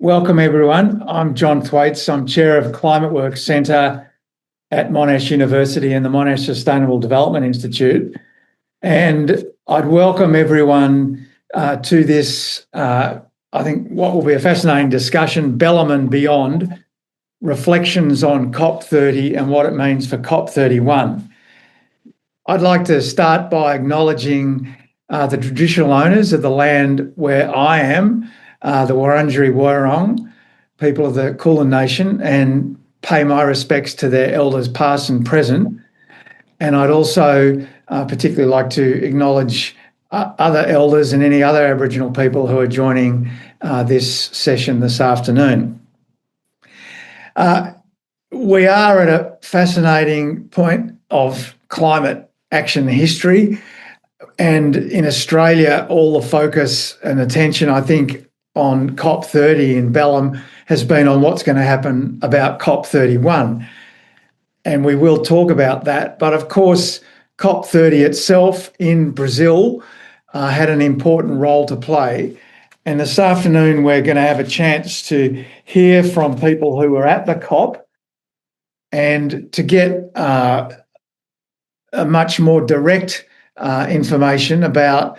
Welcome everyone. I'm John Thwaites. I'm Chair of Climate Work Centre at Monash University and the Monash Sustainable Development Institute. And I'd welcome everyone to this, I think what will be a fascinating discussion, Belém and beyond, reflections on COP30 and what it means for COP31. I'd like to start by acknowledging the traditional owners of the land where I am, the Wurundjeri Wurrung people of the Kulin Nation, and pay my respects to their elders past and present. And I'd also particularly like to acknowledge other elders and any other Aboriginal people who are joining this session this afternoon. We are at a fascinating point of climate action history. And in Australia, all the focus and attention, I think, on COP30 in Belém has been on what's going to happen about COP31. And we will talk about that. But of course, COP30 itself in Brazil had an important role to play. And this afternoon, we're going to have a chance to hear from people who were at the COP and to get a much more direct information about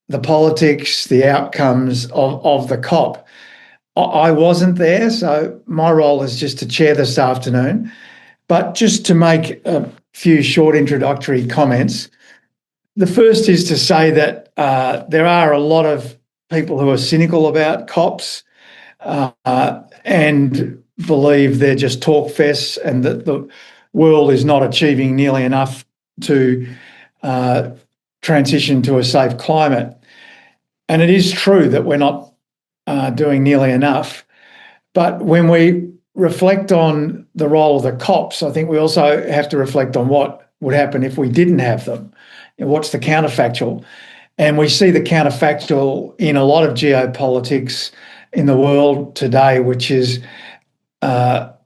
the politics, the outcomes of the COP. I wasn't there, so my role is just to chair this afternoon. But just to make a few short introductory comments, the first is to say that there are a lot of people who are cynical about COPs and believe they're just talk fests and that the world is not achieving nearly enough to transition to a safe climate. And it is true that we're not doing nearly enough. But when we reflect on the role of the COPs, I think we also have to reflect on what would happen if we didn't have them. And what's the counterfactual? And we see the counterfactual in a lot of geopolitics in the world today, which is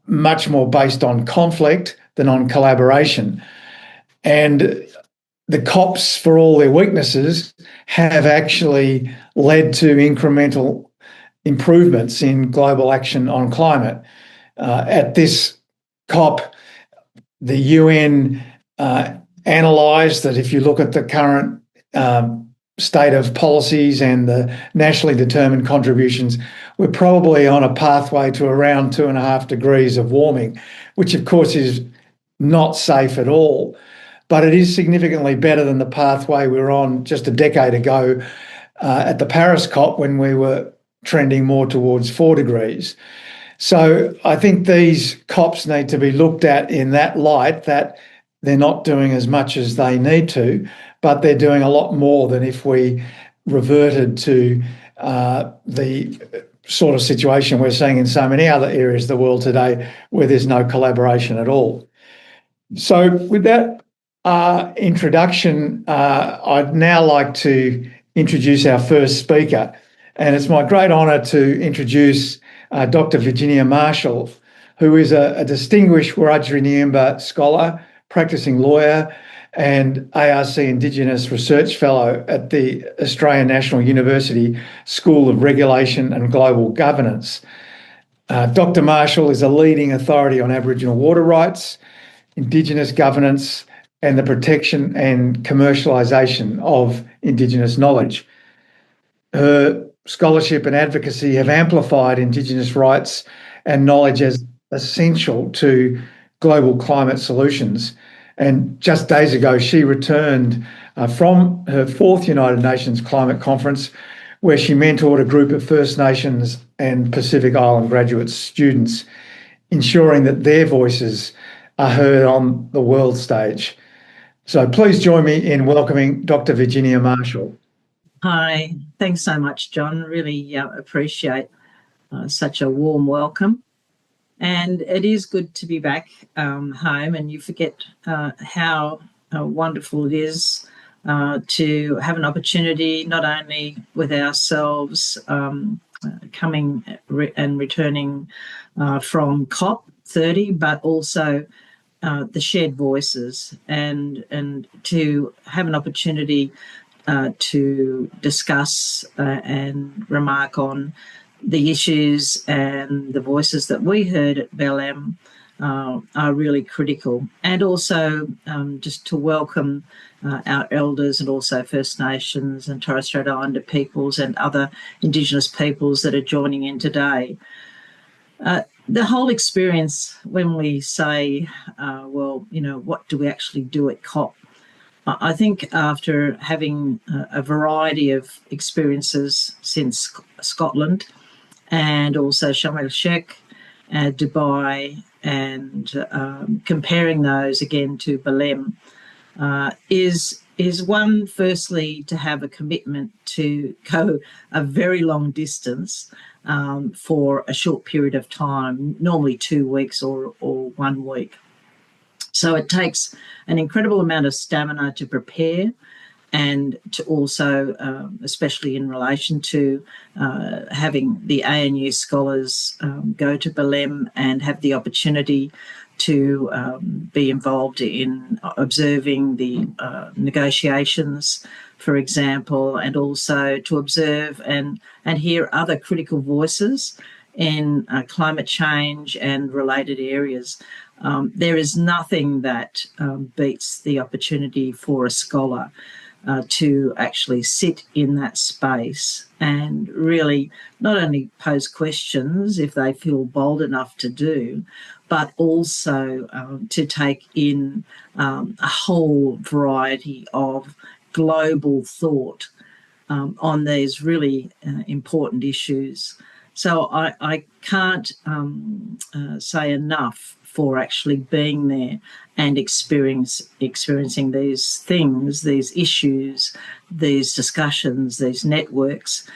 much more based on conflict than on collaboration. And the COPs, for all their weaknesses, have actually led to incremental improvements in global action on climate. At this COP, the UN analysed that if you look at the current state of policies and the nationally determined contributions, we're probably on a pathway to around 2.5 degrees of warming, which of course is not safe at all. But it is significantly better than the pathway we were on just a decade ago at the Paris COP when we were trending more towards 4 degrees. So I think these COPs need to be looked at in that light, that they're not doing as much as they need to, but they're doing a lot more than if we reverted to the sort of situation we're seeing in so many other areas of the world today where there's no collaboration at all. So with that introduction, I'd now like to introduce our first speaker. And it's my great honour to introduce Dr. Virginia Marshall, who is a distinguished Wiradjuri Niamba scholar, practising lawyer, and ARC Indigenous Research Fellow at the Australian National University School of Regulation and Global Governance. Dr. Marshall is a leading authority on Aboriginal water rights, Indigenous governance, and the protection and commercialisation of Indigenous knowledge. Her scholarship and advocacy have amplified Indigenous rights and knowledge as essential to global climate solutions. And just days ago, she returned from her 4th United Nations Climate Conference, where she mentored a group of First Nations and Pacific Island graduate students, ensuring that their voices are heard on the world stage. So please join me in welcoming Dr. Virginia Marshall. Hi, thanks so much, John. Really appreciate such a warm welcome. And it is good to be back home, and you forget how wonderful it is to have an opportunity, not only with ourselves coming and returning from COP30, but also the shared voices and to have an opportunity to discuss and remark on the issues and the voices that we heard at Belém are really critical. And also just to welcome our elders and also First Nations and Torres Strait Islander peoples and other Indigenous peoples that are joining in today. The whole experience, when we say, well, you know, what do we actually do at COP? I think after having a variety of experiences since Scotland and also Sharm el-Sheikh, Dubai, and comparing those again to Belém, is one, firstly, to have a commitment to go a very long distance for a short period of time, normally 2 weeks or 1 week. So it takes an incredible amount of stamina to prepare, and to also, especially in relation to having the ANU scholars go to Belém and have the opportunity to be involved in observing the negotiations, for example, and also to observe and hear other critical voices in climate change and related areas. There is nothing that beats the opportunity for a scholar to actually sit in that space and really not only pose questions if they feel bold enough to do, but also to take in a whole variety of global thought on these really important issues. So I can't say enough for actually being there and experiencing these things, these issues, these discussions, these networks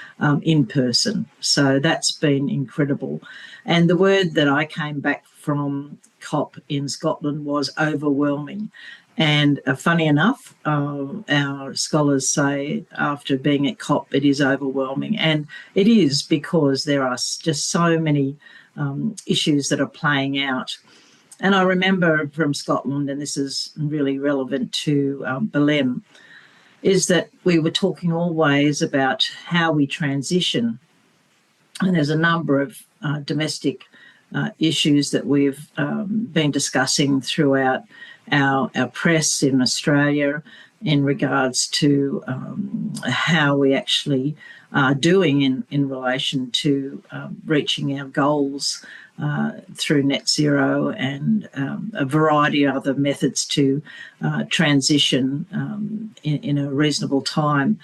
in person. So that's been incredible. And the word that I came back from COP in Scotland was overwhelming. And funny enough, our scholars say after being at COP, it is overwhelming. And it is, because there are just so many issues that are playing out. And I remember from Scotland, and this is really relevant to Belém, is that we were talking always about how we transition. And there's a number of domestic issues that we've been discussing throughout our press in Australia in regards to how we actually are doing in relation to reaching our goals through net zero and a variety of other methods to transition in a reasonable time.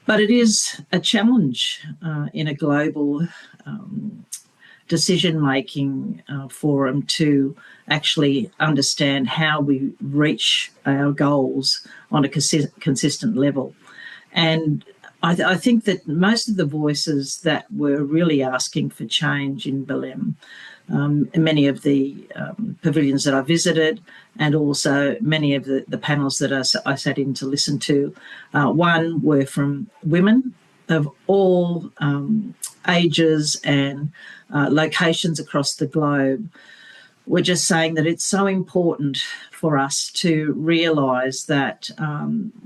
But it is a challenge in a global decision-making forum to actually understand how we reach our goals on a consistent level. And I think that most of the voices that were really asking for change in Belém, many of the pavilions that I visited, and also many of the panels that I sat in to listen to, one were from women of all ages and locations across the globe. We're just saying that it's so important for us to realise that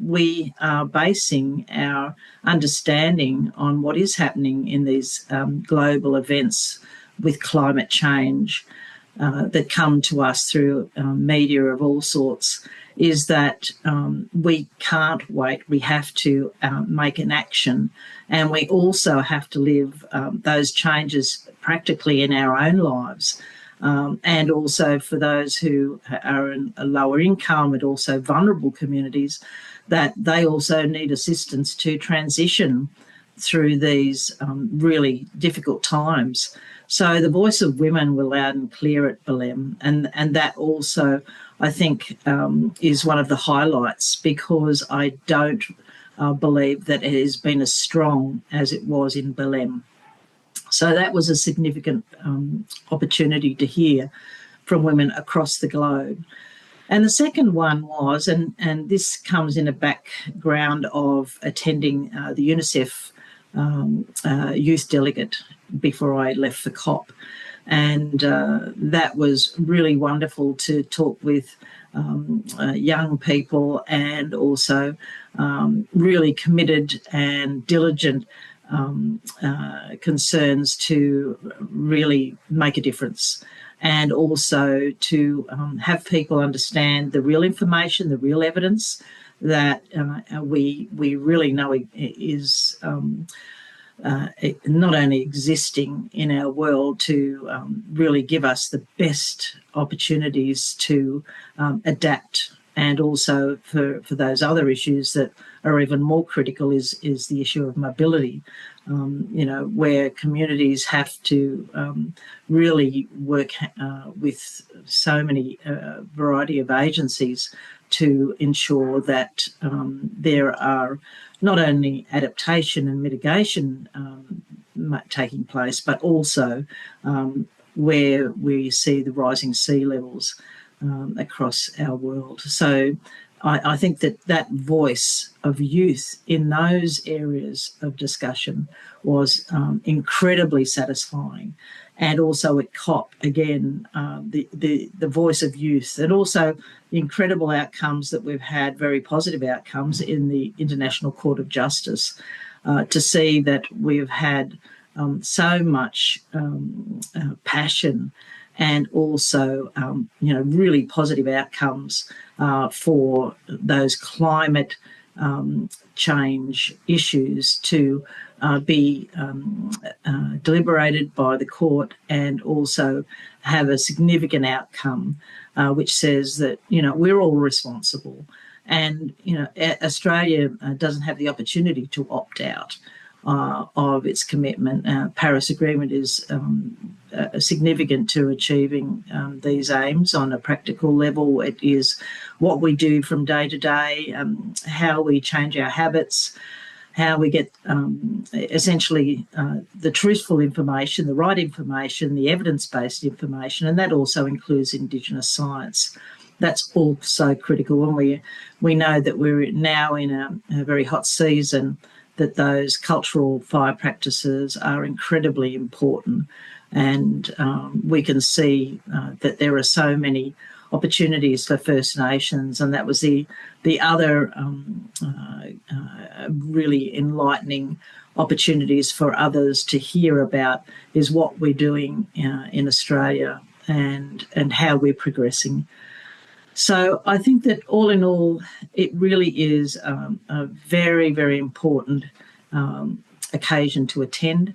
we are basing our understanding on what is happening in these global events with climate change that come to us through media of all sorts, is that we can't wait. We have to make an action, and we also have to live those changes practically in our own lives. And also for those who are in a lower income and also vulnerable communities, that they also need assistance to transition through these really difficult times. So the voice of women were loud and clear at Belém, and that also, I think, is one of the highlights, because I don't believe that it has been as strong as it was in Belém. So that was a significant opportunity to hear from women across the globe. And the second one was, and this comes in a background of attending the UNICEF youth delegate before I left for COP. And that was really wonderful to talk with young people, and also really committed and diligent concerns to really make a difference, and also to have people understand the real information, the real evidence that we really know is not only existing in our world to really give us the best opportunities to adapt, and also for those other issues that are even more critical is the issue of mobility, where communities have to really work with so many variety of agencies to ensure that there are not only adaptation and mitigation taking place, but also where we see the rising sea levels across our world. So I think that voice of youth in those areas of discussion was incredibly satisfying. And also at COP, again, the voice of youth, and also the incredible outcomes that we've had, very positive outcomes in the International Court of Justice, to see that we've had so much passion, and also, really positive outcomes for those climate change issues to be deliberated by the court, and also have a significant outcome which says that, we're all responsible. And, Australia doesn't have the opportunity to opt out of its commitment. Paris Agreement is significant to achieving these aims on a practical level. It is what we do from day to day, how we change our habits, how we get essentially the truthful information, the right information, the evidence-based information, and that also includes Indigenous science. That's also critical, and we know that we're now in a very hot season, that those cultural fire practices are incredibly important. And we can see that there are so many opportunities for First Nations, and that was the other really enlightening opportunities for others to hear about, is what we're doing in Australia and how we're progressing. So I think that all in all, it really is a very, very important occasion to attend.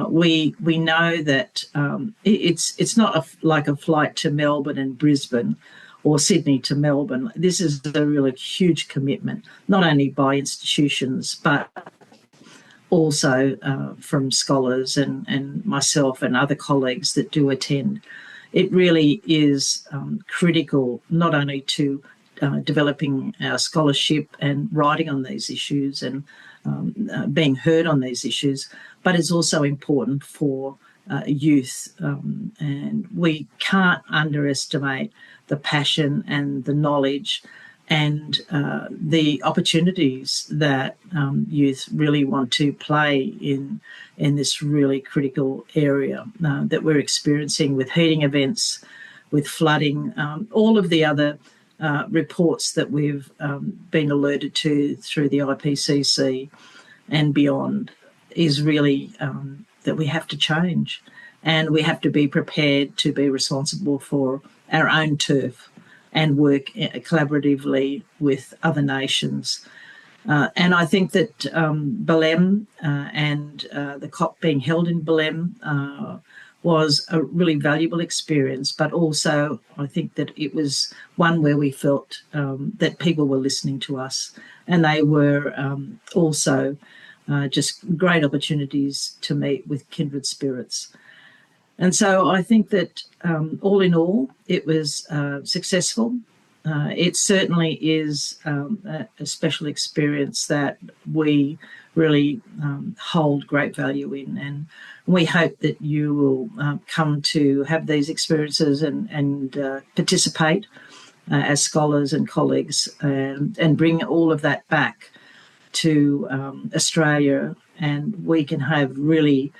We know that it's not like a flight to Melbourne and Brisbane, or Sydney to Melbourne. This is a really huge commitment, not only by institutions, but also from scholars and myself and other colleagues that do attend. It really is critical, not only to developing our scholarship and writing on these issues and being heard on these issues, but it's also important for youth. And we can't underestimate the passion and the knowledge and the opportunities that youth really want to play in this really critical area that we're experiencing, with heating events, with flooding, all of the other reports that we've been alerted to through the IPCC and beyond, is really that we have to change, and we have to be prepared to be responsible for our own turf and work collaboratively with other nations. And I think that Belém and the COP being held in Belém was a really valuable experience, but also I think that it was one where we felt that people were listening to us, and they were also just great opportunities to meet with kindred spirits. And so I think that all in all, it was successful. It certainly is a special experience that we really hold great value in, and we hope that you will come to have these experiences and participate as scholars and colleagues, and bring all of that back to Australia, and we can have really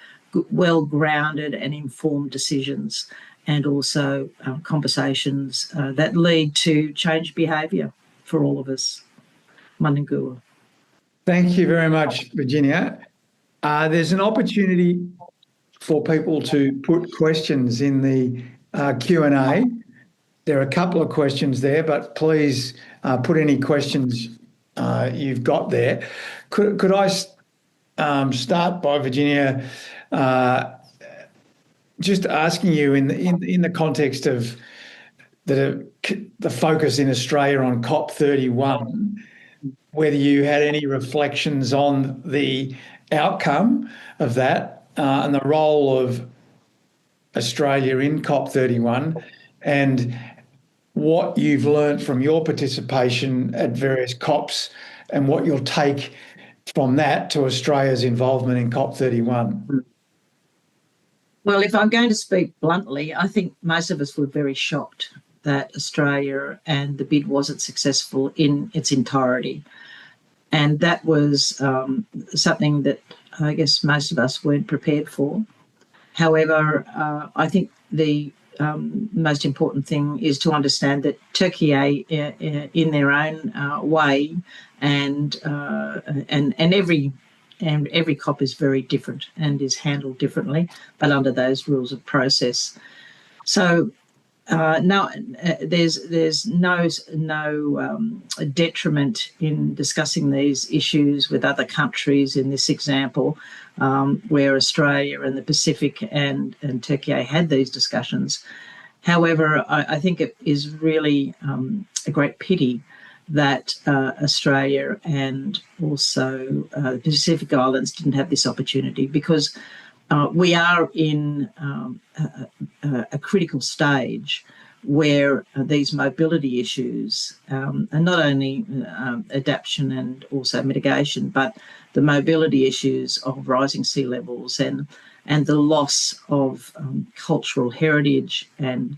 well-grounded and informed decisions, and also conversations that lead to change behaviour for all of us. Manangua. Thank you very much, Virginia. There's an opportunity for people to put questions in the Q&A. There are a couple of questions there, but please put any questions you've got there. Could I start by, Virginia, just asking you in the context of the focus in Australia on COP31, whether you had any reflections on the outcome of that and the role of Australia in COP31 and what you've learned from your participation at various COPs and what you'll take from that to Australia's involvement in COP31. Well, if I'm going to speak bluntly, I think most of us were very shocked that Australia and the bid wasn't successful in its entirety. And that was something that I guess most of us weren't prepared for. However, I think the most important thing is to understand that Turkey, in their own way, and every COP is very different and is handled differently, but under those rules of process. So no, there's no detriment in discussing these issues with other countries. In this example, where Australia and the Pacific and Turkey had these discussions. However, I think it is really a great pity that Australia and also the Pacific Islands didn't have this opportunity, because we are in a critical stage where these mobility issues, and not only adaptation and also mitigation, but the mobility issues of rising sea levels and the loss of cultural heritage and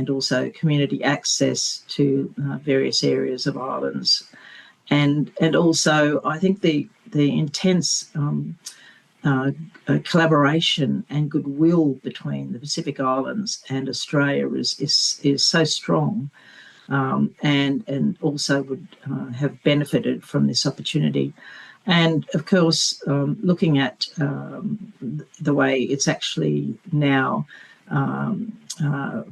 also community access to various areas of islands, and also I think the intense collaboration and goodwill between the Pacific Islands and Australia is so strong, and also would have benefited from this opportunity. And of course, looking at the way it's actually now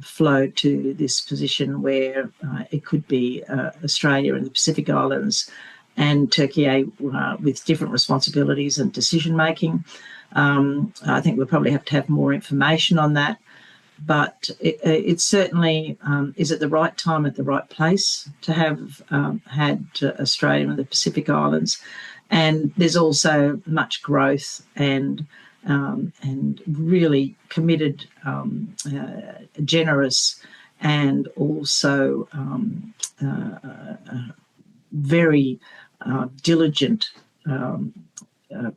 flowed to this position where it could be Australia and the Pacific Islands and Turkey with different responsibilities and decision making. I think we'll probably have to have more information on that, but it certainly is at the right time, at the right place to have had Australia and the Pacific Islands. And there's also much growth and really committed, generous, and also very diligent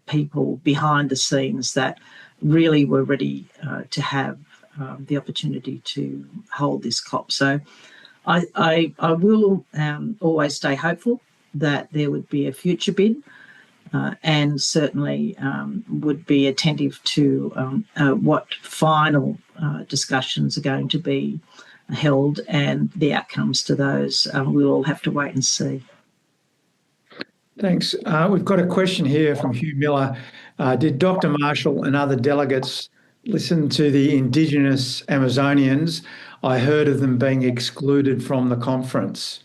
people behind the scenes that really were ready to have the opportunity to hold this COP. So I will always stay hopeful that there would be a future bid, and certainly would be attentive to what final discussions are going to be held, and the outcomes to those we'll all have to wait and see. Thanks. We've got a question here from Hugh Miller. Did Dr. Marshall and other delegates listen to the Indigenous Amazonians? I heard of them being excluded from the conference.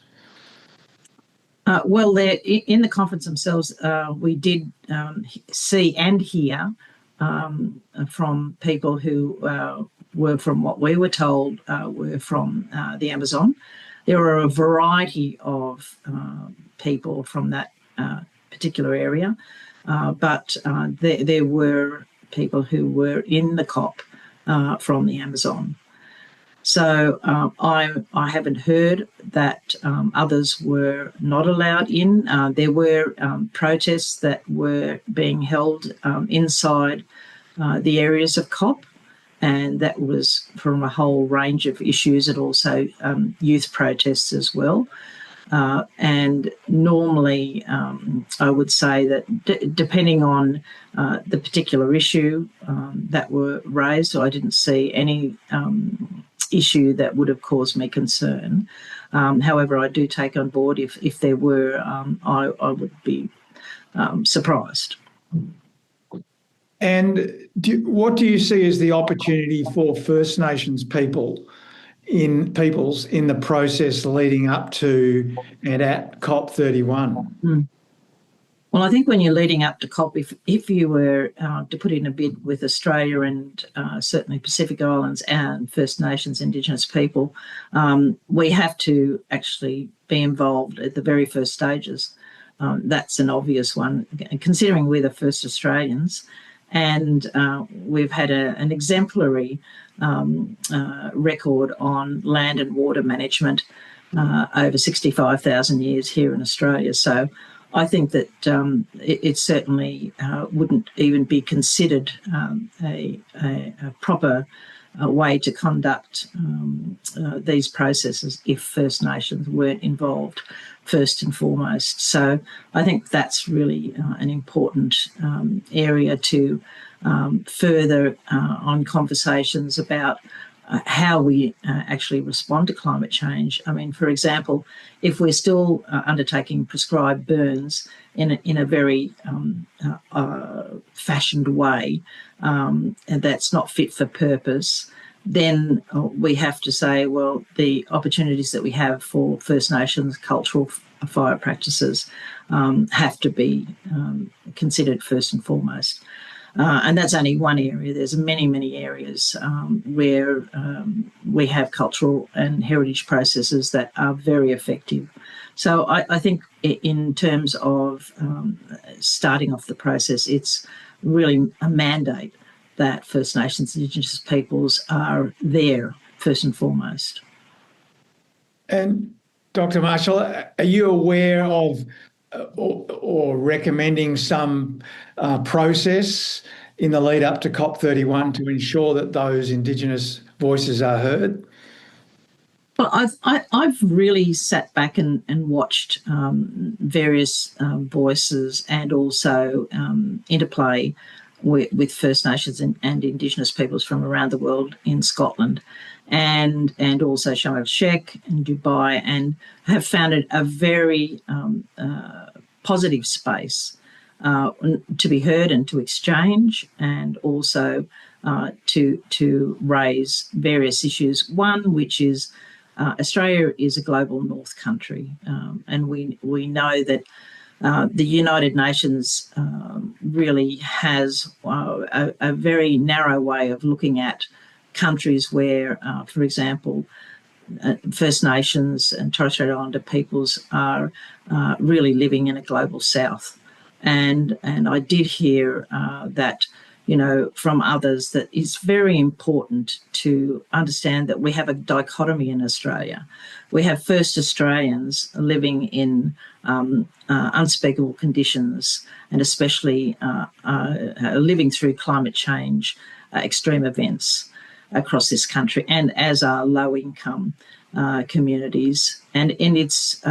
Well, in the conference themselves, we did see and hear from people who were, from what we were told, were from the Amazon. There were a variety of people from that particular area, but there were people who were in the COP from the Amazon. So I haven't heard that others were not allowed in. There were protests that were being held inside the areas of COP, and that was from a whole range of issues, and also youth protests as well. And normally I would say that depending on the particular issue that were raised, I didn't see any issue that would have caused me concern. However, I do take on board if there were, I would be surprised. And what do you see as the opportunity for First Nations peoples in the process leading up to and at COP31? Well, I think when you're leading up to COP, if you were to put in a bid with Australia and certainly Pacific Islands and First Nations, Indigenous people, we have to actually be involved at the very first stages. That's an obvious one, considering we're the first Australians. And we've had an exemplary record on land and water management over 65,000 years here in Australia. So I think that it certainly wouldn't even be considered a proper way to conduct these processes if First Nations weren't involved first and foremost. So I think that's really an important area to further on conversations about how we actually respond to climate change. I mean, for example, if we're still undertaking prescribed burns in a very fashioned way, and that's not fit for purpose, then we have to say, well, the opportunities that we have for First Nations cultural fire practices have to be considered first and foremost. And that's only one area. There's many, many areas where we have cultural and heritage processes that are very effective. So I think in terms of starting off the process, it's really a mandate that First Nations, Indigenous peoples are there first and foremost. And Dr. Marshall, are you aware of or recommending some process in the lead up to COP31 to ensure that those Indigenous voices are heard? Well, I've really sat back and watched various voices and also interplay with First Nations and Indigenous peoples from around the world in Scotland and also Sharm el-Sheikh and Dubai, and have found it a very positive space to be heard and to exchange, and also to raise various issues. One, which is Australia is a global north country, and we know that the United Nations really has a very narrow way of looking at countries where, for example, First Nations and Torres Strait Islander peoples are really living in a global south. And I did hear that, from others, that it's very important to understand that we have a dichotomy in Australia. We have First Australians living in unspeakable conditions, and especially living through climate change, extreme events across this country, and as are low-income communities. And it's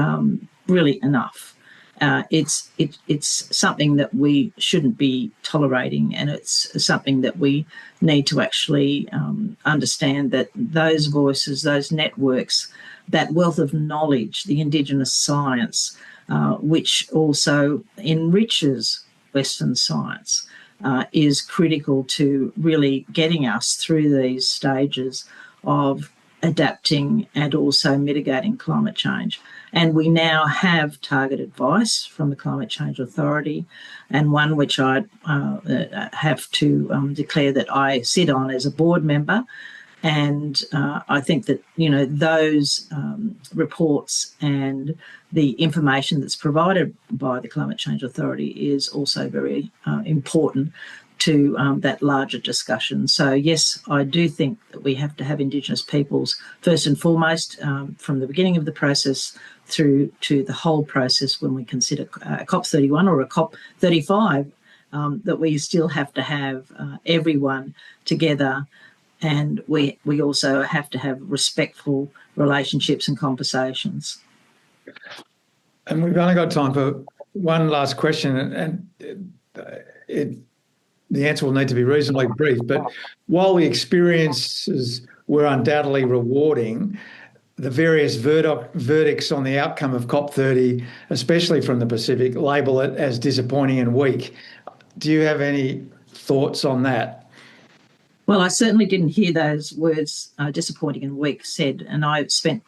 really enough. It's something that we shouldn't be tolerating, and it's something that we need to actually understand, that those voices, those networks, that wealth of knowledge, the Indigenous science, which also enriches Western science, is critical to really getting us through these stages of adapting and also mitigating climate change. And we now have target advice from the Climate Change Authority, and one which I have to declare that I sit on as a board member. And I think that, those reports and the information that's provided by the Climate Change Authority is also very important to that larger discussion. So, yes, I do think that we have to have Indigenous peoples first and foremost from the beginning of the process through to the whole process when we consider a COP31 or a COP35, that we still have to have everyone together. And we also have to have respectful relationships and conversations. And we've only got time for one last question, and the answer will need to be reasonably brief. But while the experiences were undoubtedly rewarding, the various verdicts on the outcome of COP30, especially from the Pacific, label it as disappointing and weak. Do you have any thoughts on that? Well, I certainly didn't hear those words, disappointing and weak, said, and I spent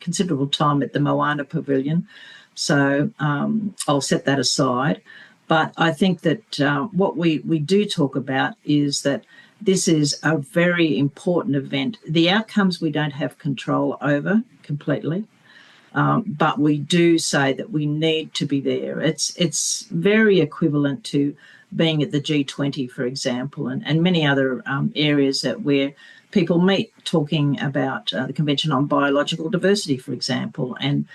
considerable time at the Moana Pavilion, so I'll set that aside. But I think that what we do talk about is that this is a very important event. The outcomes we don't have control over completely, but we do say that we need to be there. It's very equivalent to being at the G20, for example, and many other areas where people meet, talking about the Convention on Biological Diversity, for example, and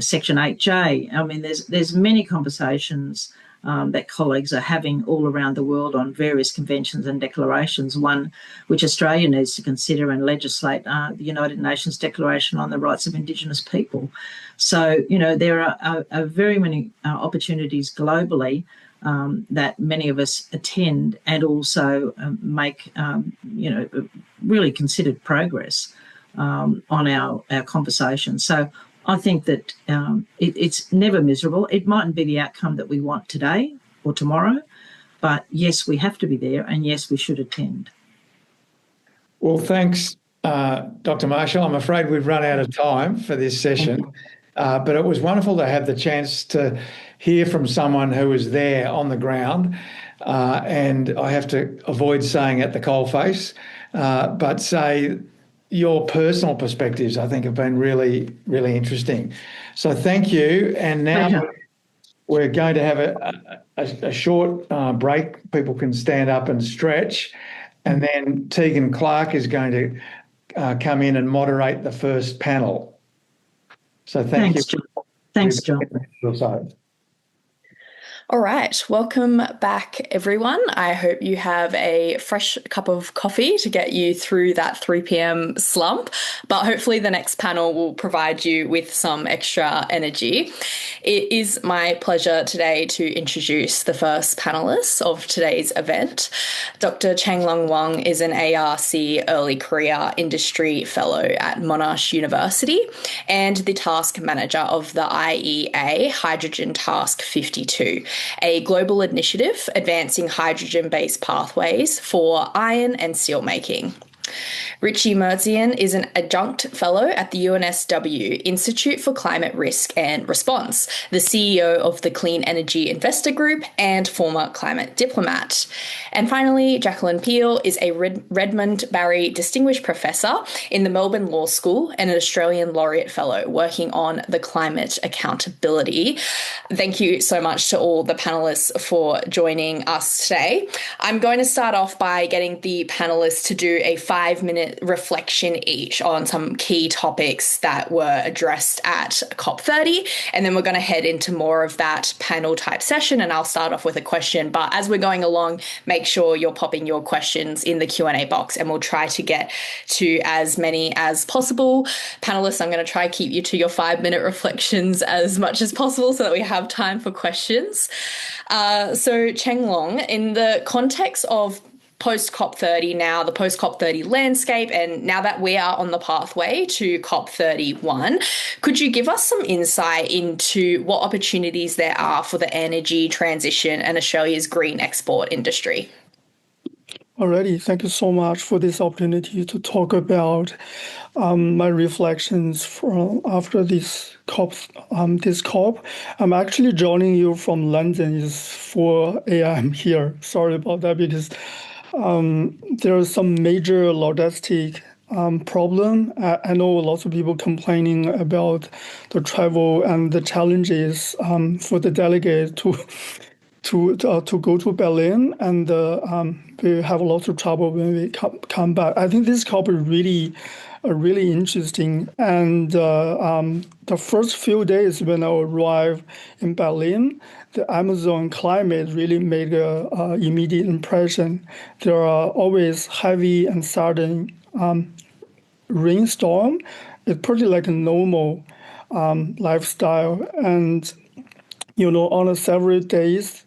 Section 8J. I mean, there's many conversations that colleagues are having all around the world on various conventions and declarations, one which Australia needs to consider and legislate, the United Nations Declaration on the Rights of Indigenous People. So, there are very many opportunities globally that many of us attend and also make, really considered progress on our conversation. So I think that it's never miserable. It mightn't be the outcome that we want today or tomorrow, but yes, we have to be there, and yes, we should attend. Well, thanks, Dr. Marshall. I'm afraid we've run out of time for this session, but it was wonderful to have the chance to hear from someone who was there on the ground, and I have to avoid saying at the coalface, but say your personal perspectives, I think, have been really, really interesting. So thank you. And now we're going to have a short break. People can stand up and stretch. And then Tegan Clarke is going to come in and moderate the first panel. So thanks you. Thanks, John. All right, welcome back, everyone. I hope you have a fresh cup of coffee to get you through that 3 p.m. slump, but hopefully the next panel will provide you with some extra energy. It is my pleasure today to introduce the first panelist of today's event. Dr. Changlong Wang is an ARC Early Career Industry Fellow at Monash University and the Task Manager of the IEA Hydrogen Task 52, a global initiative advancing hydrogen-based pathways for iron and steel making. Richie Merzian is an adjunct fellow at the UNSW Institute for Climate Risk and Response, the CEO of the Clean Energy Investor Group, and former climate diplomat. And finally, Jacqueline Peel is a Redmond Barry Distinguished Professor in the Melbourne Law School and an Australian Laureate Fellow working on the climate accountability. Thank you so much to all the panelists for joining us today. I'm going to start off by getting the panelists to do a 5-minute reflection each on some key topics that were addressed at COP30, and then we're going to head into more of that panel type session, and I'll start off with a question. But as we're going along, make sure you're popping your questions in the Q&A box, and we'll try to get to as many as possible. Panelists, I'm going to try to keep you to your 5-minute reflections as much as possible so that we have time for questions. So Changlong, in the context of post-COP30 now, the post-COP30 landscape, and now that we are on the pathway to COP31, could you give us some insight into what opportunities there are for the energy transition and Australia's green export industry? Alrighty, thank you so much for this opportunity to talk about my reflections from after this COP. I'm actually joining you from London. It's 4 a.m. here. Sorry about that, because there are some major logistic problem. I know lots of people complaining about the travel and the challenges for the delegates to go to Berlin, and we have lots of trouble when we come back. I think this COP is really interesting. And the first few days when I arrived in Berlin, the Amazon climate really made an immediate impression. There are always heavy and sudden rainstorm. It's pretty like a normal lifestyle. And, on several days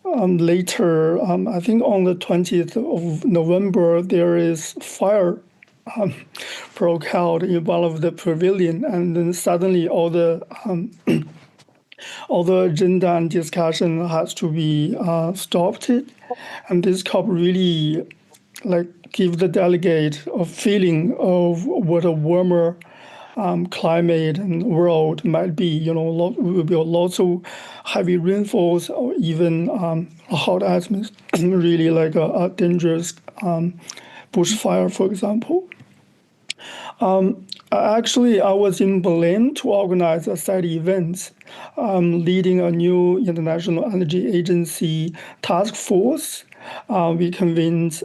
later, I think on the 20th of November, there is fire broke out in one of the pavilion, and then suddenly all all the agenda and discussion has to be stopped. And this COP really give the delegate a feeling of what a warmer climate and world might be. Will be lots of heavy rainfalls or even hot atmosphere, really like a dangerous bushfire, for example. Actually, I was in Belém to organize a side event, leading a new International Energy Agency task force. We convened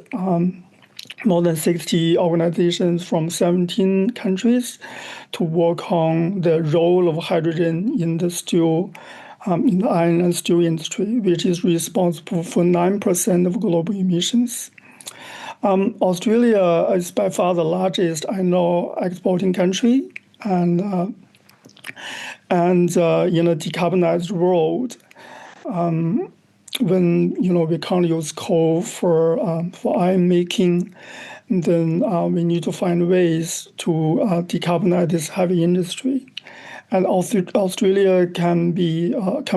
more than 60 organizations from 17 countries to work on the role of hydrogen in the in the iron and steel industry, which is responsible for 9% of global emissions. Australia is by far the largest iron ore exporting country, and in a decarbonized world, when we can't use coal for iron making, then we need to find ways to decarbonize this heavy industry. And Australia can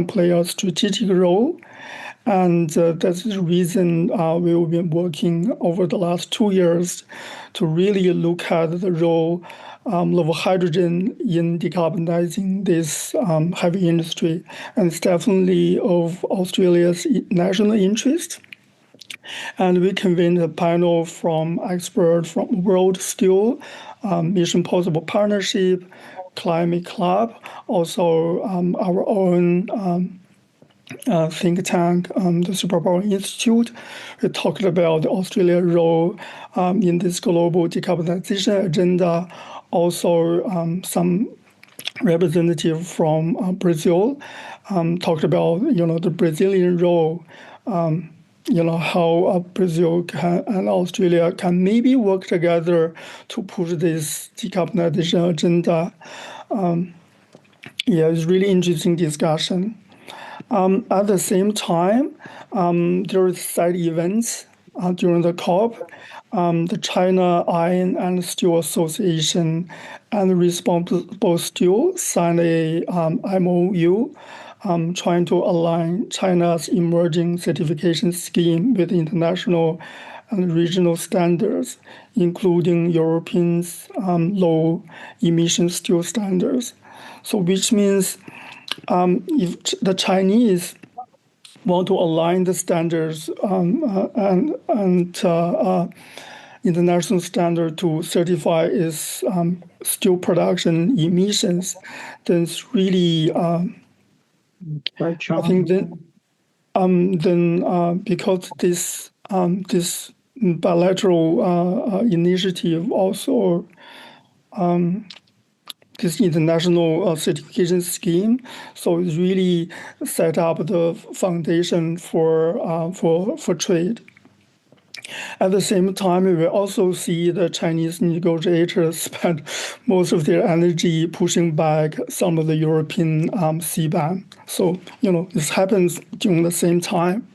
play a strategic role. And that's the reason we've been working over the last 2 years to really look at the role of hydrogen in decarbonizing this heavy industry. And it's definitely of Australia's national interest. And we convened a panel from experts from World Steel, Mission Possible Partnership, Climate Club, also our own think tank, the Superpower Institute. We talked about Australia's role in this global decarbonization agenda. Also, some representative from Brazil talked about the Brazilian role. How Brazil and Australia can maybe work together to push this decarbonization agenda. It's really interesting discussion. At the same time, there are side events during the COP. The China Iron and Steel Association and Responsible Steel signed a MOU trying to align China's emerging certification scheme with international and regional standards, including Europeans' low emission steel standards. So which means if the Chinese want to align the standards and international standard to certify its steel production emissions, then it's really I think then because this bilateral initiative also this international certification scheme, so it's really set up the foundation for trade. At the same time, we also see the Chinese negotiators spend most of their energy pushing back some of the European CBAM. So, this happens during the same time.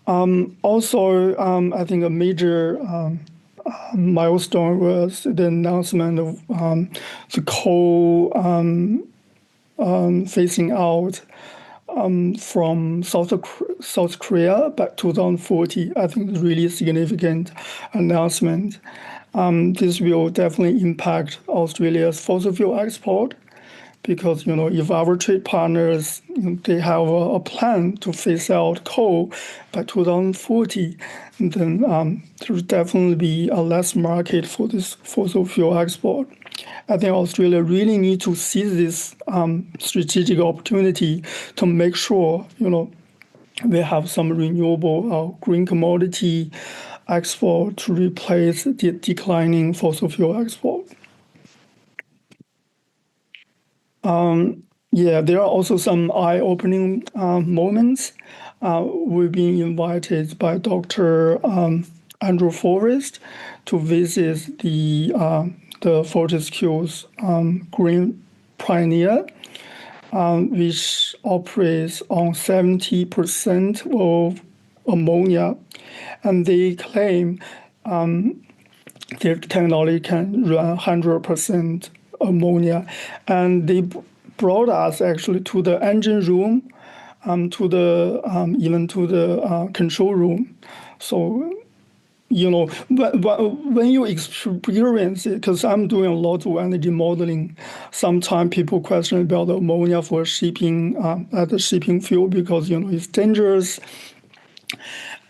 Also, I think a major milestone was the announcement of the coal phasing out from South Korea by 2040. I think it's really significant announcement. This will definitely impact Australia's fossil fuel export because, if our trade partners, they have a plan to phase out coal by 2040, then there will definitely be a less market for this fossil fuel export. I think Australia really needs to seize this strategic opportunity to make sure, we have some renewable green commodity export to replace the declining fossil fuel export. There are also some eye-opening moments. We've been invited by Dr. Andrew Forrest to visit the Fortescue's Green Pioneer, which operates on 70% of ammonia, and they claim their technology can run 100% ammonia, and they brought us actually to the engine room, to the even to the control room. So, when you experience it, because I'm doing a lot of energy modeling, sometimes people question about the ammonia for shipping at the shipping fuel because it's dangerous.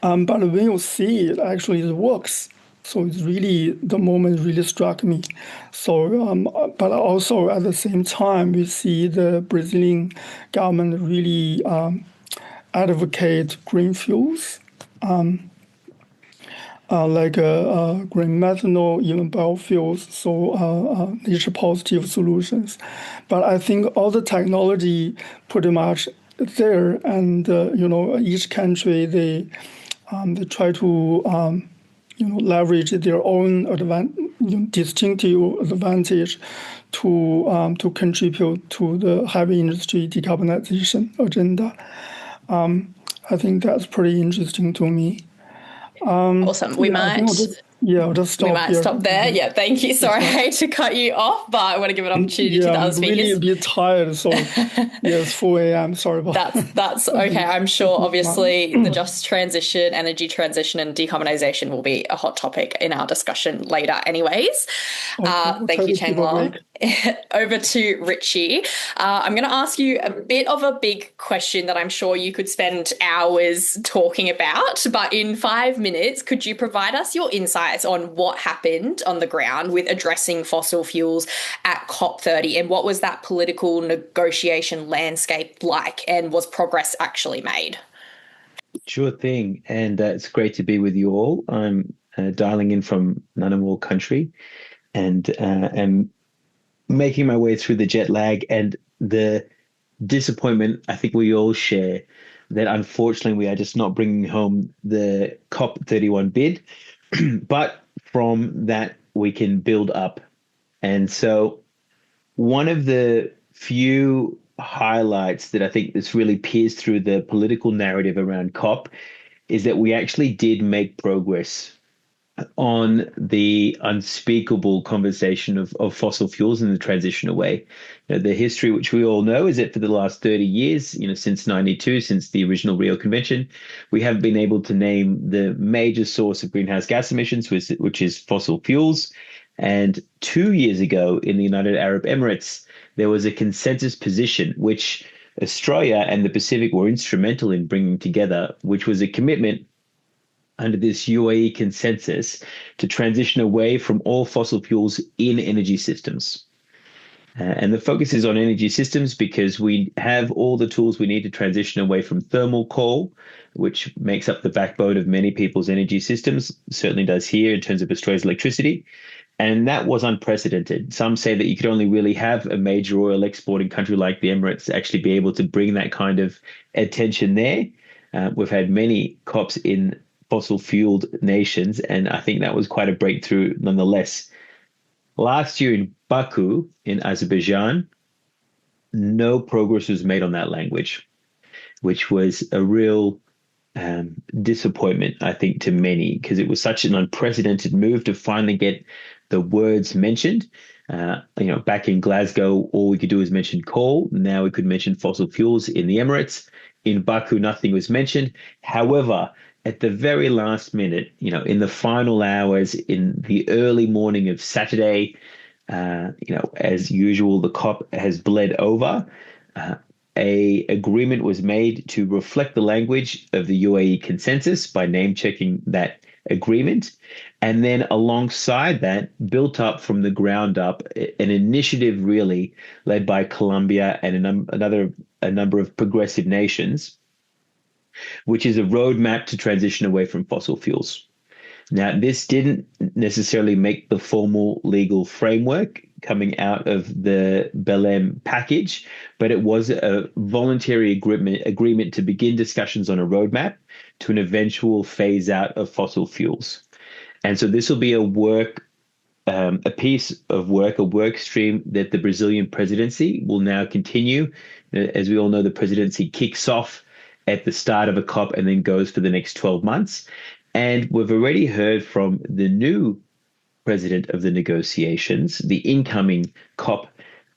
But when you see it, actually it works. So it's really, the moment really struck me. So, but also at the same time, we see the Brazilian government really advocate green fuels, like green methanol, even biofuels, so nature positive solutions. But I think all the technology pretty much there, and each country they try to leverage their own distinctive advantage to contribute to the heavy industry decarbonization agenda. I think that's pretty interesting to me. Awesome. I'll just stop we might here. stop there. Yeah, thank you. Sorry, I hate to cut you off, but I want to give an opportunity to the other speakers. I'm really a bit tired, so it's 4 a.m. Sorry about that. That's okay. I'm sure, obviously, the just transition, energy transition, and decarbonisation will be a hot topic in our discussion later anyways. Thank you, Changlong. Over to Richie. I'm going to ask you a bit of a big question that I'm sure you could spend hours talking about, but in 5 minutes, could you provide us your insights on what happened on the ground with addressing fossil fuels at COP30, and what was that political negotiation landscape like, and was progress actually made? Sure thing, and it's great to be with you all. I'm dialing in from Ngunnawal country, and am making my way through the jet lag and the disappointment I think we all share that unfortunately we are just not bringing home the COP31 bid. But from that, we can build up. And so one of the few highlights that I think that's really pierced through the political narrative around COP is that we actually did make progress on the unspeakable conversation of fossil fuels and the transition away. The history, which we all know, is that for the last 30 years, since 92, since the original Rio Convention, we have been able to name the major source of greenhouse gas emissions, which is fossil fuels. And 2 years ago in the United Arab Emirates, there was a consensus position, which Australia and the Pacific were instrumental in bringing together, which was a commitment under this UAE consensus to transition away from all fossil fuels in energy systems. And the focus is on energy systems because we have all the tools we need to transition away from thermal coal, which makes up the backbone of many people's energy systems, certainly does here in terms of Australia's electricity. And that was unprecedented. Some say that you could only really have a major oil exporting country like the Emirates actually be able to bring that kind of attention there. We've had many COPs in fossil fueled nations, and I think that was quite a breakthrough nonetheless. Last year in Baku, in Azerbaijan, no progress was made on that language, which was a real disappointment, I think, to many, because it was such an unprecedented move to finally get the words mentioned. Back in Glasgow, all we could do is mention coal. Now we could mention fossil fuels in the Emirates. In Baku, nothing was mentioned. However, at the very last minute, in the final hours, in the early morning of Saturday, as usual, the COP has bled over. A agreement was made to reflect the language of the UAE consensus by name checking that agreement. And then alongside that, built up from the ground up, an initiative really led by Colombia and a number of progressive nations, which is a roadmap to transition away from fossil fuels. Now, this didn't necessarily make the formal legal framework coming out of the Belém package, but it was a voluntary agreement to begin discussions on a roadmap to an eventual phase out of fossil fuels. And so this will be a piece of work, a work stream that the Brazilian presidency will now continue. As we all know, the presidency kicks off at the start of a COP and then goes for the next 12 months. And we've already heard from the new president of the negotiations, the incoming COP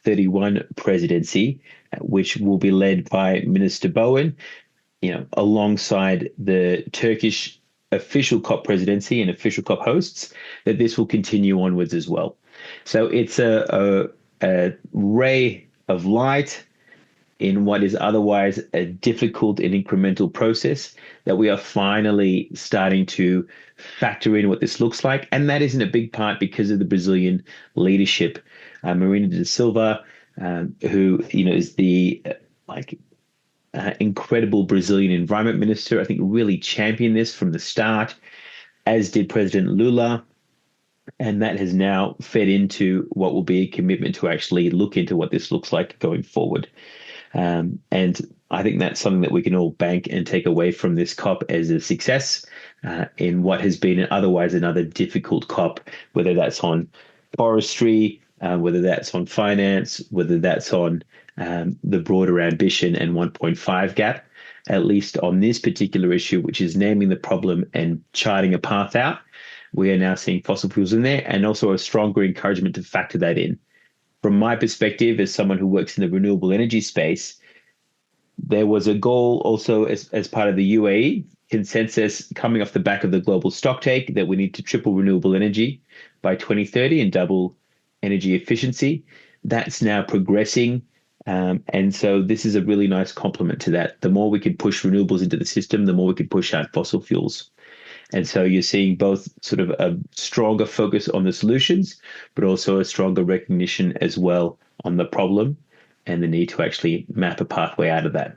COP31 presidency, which will be led by Minister Bowen, alongside the Turkish official COP presidency and official COP hosts, that this will continue onwards as well. So it's a ray of light in what is otherwise a difficult and incremental process, that we are finally starting to factor in what this looks like. And that is in a big part because of the Brazilian leadership. Marina da Silva, who is the incredible Brazilian environment minister, I think really championed this from the start, as did President Lula. And that has now fed into what will be a commitment to actually look into what this looks like going forward. And I think that's something that we can all bank and take away from this COP as a success in what has been otherwise another difficult COP, whether that's on forestry, whether that's on finance, whether that's on the broader ambition and 1.5 gap. At least on this particular issue, which is naming the problem and charting a path out, we are now seeing fossil fuels in there, and also a stronger encouragement to factor that in. From my perspective, as someone who works in the renewable energy space, there was a goal also as part of the UAE consensus coming off the back of the global stocktake that we need to triple renewable energy by 2030 and double energy efficiency. That's now progressing. And so this is a really nice complement to that. The more we can push renewables into the system, the more we can push out fossil fuels. And so you're seeing both sort of a stronger focus on the solutions, but also a stronger recognition as well on the problem and the need to actually map a pathway out of that.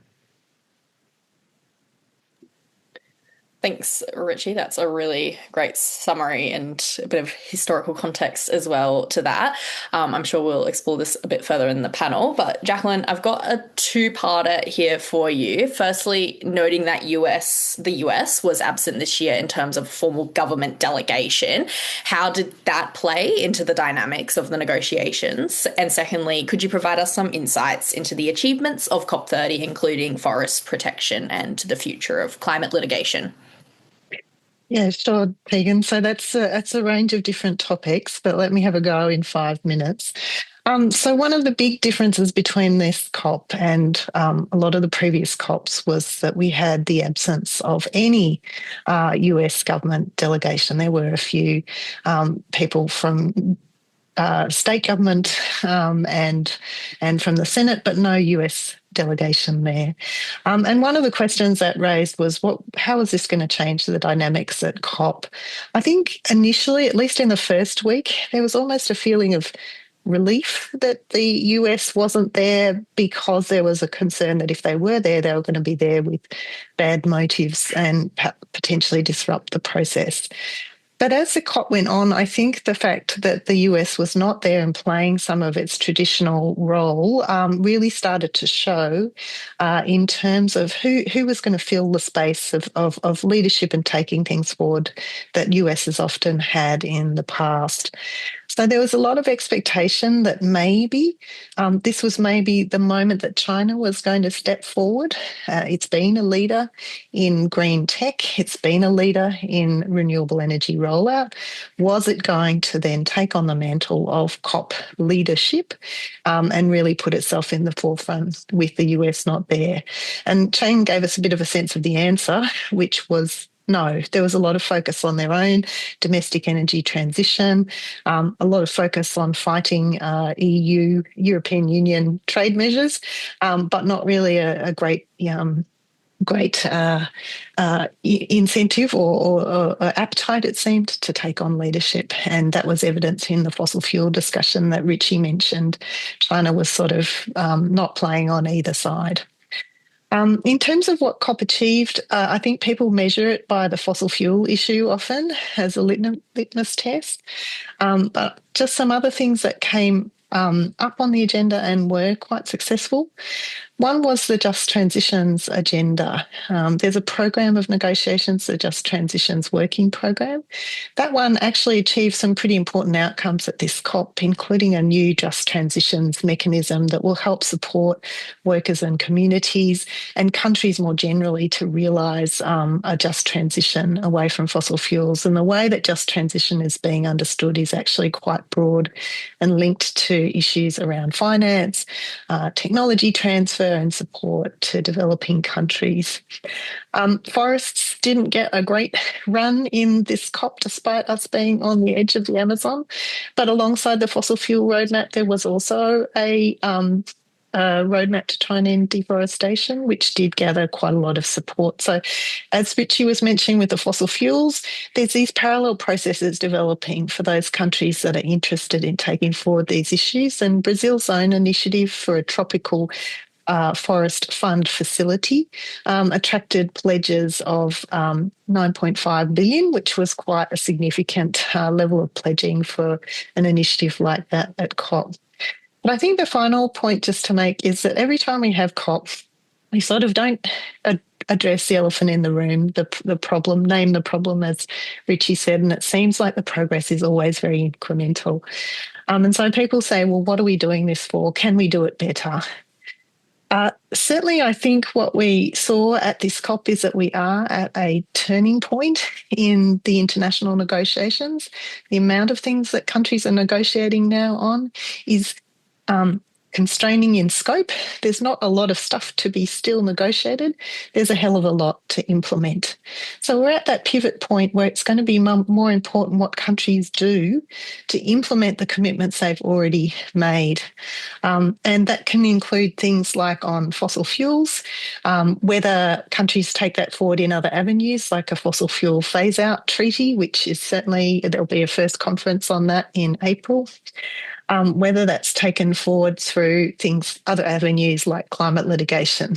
Thanks, Richie. That's a really great summary and a bit of historical context as well to that. I'm sure we'll explore this a bit further in the panel. But Jacqueline, I've got a two-parter here for you. Firstly, noting that the US was absent this year in terms of formal government delegation. How did that play into the dynamics of the negotiations? And secondly, could you provide us some insights into the achievements of COP30, including forest protection and the future of climate litigation? Yeah, sure, Tegan. So that's a range of different topics, but let me have a go in 5 minutes. So one of the big differences between this COP and a lot of the previous COPs was that we had the absence of any US government delegation. There were a few people from state government and from the Senate, but no US delegation there. And one of the questions that raised was, how is this going to change the dynamics at COP? I think initially, at least in the first week, there was almost a feeling of relief that the US wasn't there, because there was a concern that if they were there, they were going to be there with bad motives and potentially disrupt the process. But as the COP went on, I think the fact that the US was not there and playing some of its traditional role really started to show in terms of who was going to fill the space of leadership and taking things forward that US has often had in the past. So there was a lot of expectation that maybe this was maybe the moment that China was going to step forward. It's been a leader in green tech. It's been a leader in renewable energy rollout. Was it going to then take on the mantle of COP leadership and really put itself in the forefront with the US not there? And Chang gave us a bit of a sense of the answer, which was no. There was a lot of focus on their own domestic energy transition, a lot of focus on fighting European Union trade measures, but not really a great incentive or appetite, it seemed, to take on leadership. And that was evident in the fossil fuel discussion that Richie mentioned. China was sort of not playing on either side. In terms of what COP achieved, I think people measure it by the fossil fuel issue often as a litmus test. But just some other things that came up on the agenda and were quite successful. One was the Just Transitions agenda. There's a program of negotiations, the Just Transitions Working Program. That one actually achieved some pretty important outcomes at this COP, including a new Just Transitions mechanism that will help support workers and communities and countries more generally to realise a just transition away from fossil fuels. And the way that just transition is being understood is actually quite broad and linked to issues around finance, technology transfer and support to developing countries. Forests didn't get a great run in this COP despite us being on the edge of the Amazon, but alongside the fossil fuel roadmap there was also a roadmap to try and end deforestation, which did gather quite a lot of support. So as Richie was mentioning with the fossil fuels, there's these parallel processes developing for those countries that are interested in taking forward these issues. And Brazil's own initiative for a tropical forest fund facility attracted pledges of 9.5 billion, which was quite a significant level of pledging for an initiative like that at COP. But I think the final point just to make is that every time we have COP, we sort of don't address the elephant in the room, the problem, name the problem, as Richie said, and it seems like the progress is always very incremental. And so people say, well, what are we doing this for? Can we do it better? Certainly, I think what we saw at this COP is that we are at a turning point in the international negotiations. The amount of things that countries are negotiating now on is constraining in scope. There's not a lot of stuff to be still negotiated. There's a hell of a lot to implement. So we're at that pivot point where it's going to be more important what countries do to implement the commitments they've already made. And that can include things like on fossil fuels, whether countries take that forward in other avenues, like a fossil fuel phase-out treaty, which is certainly, there'll be a first conference on that in April. Whether that's taken forward through other avenues like climate litigation.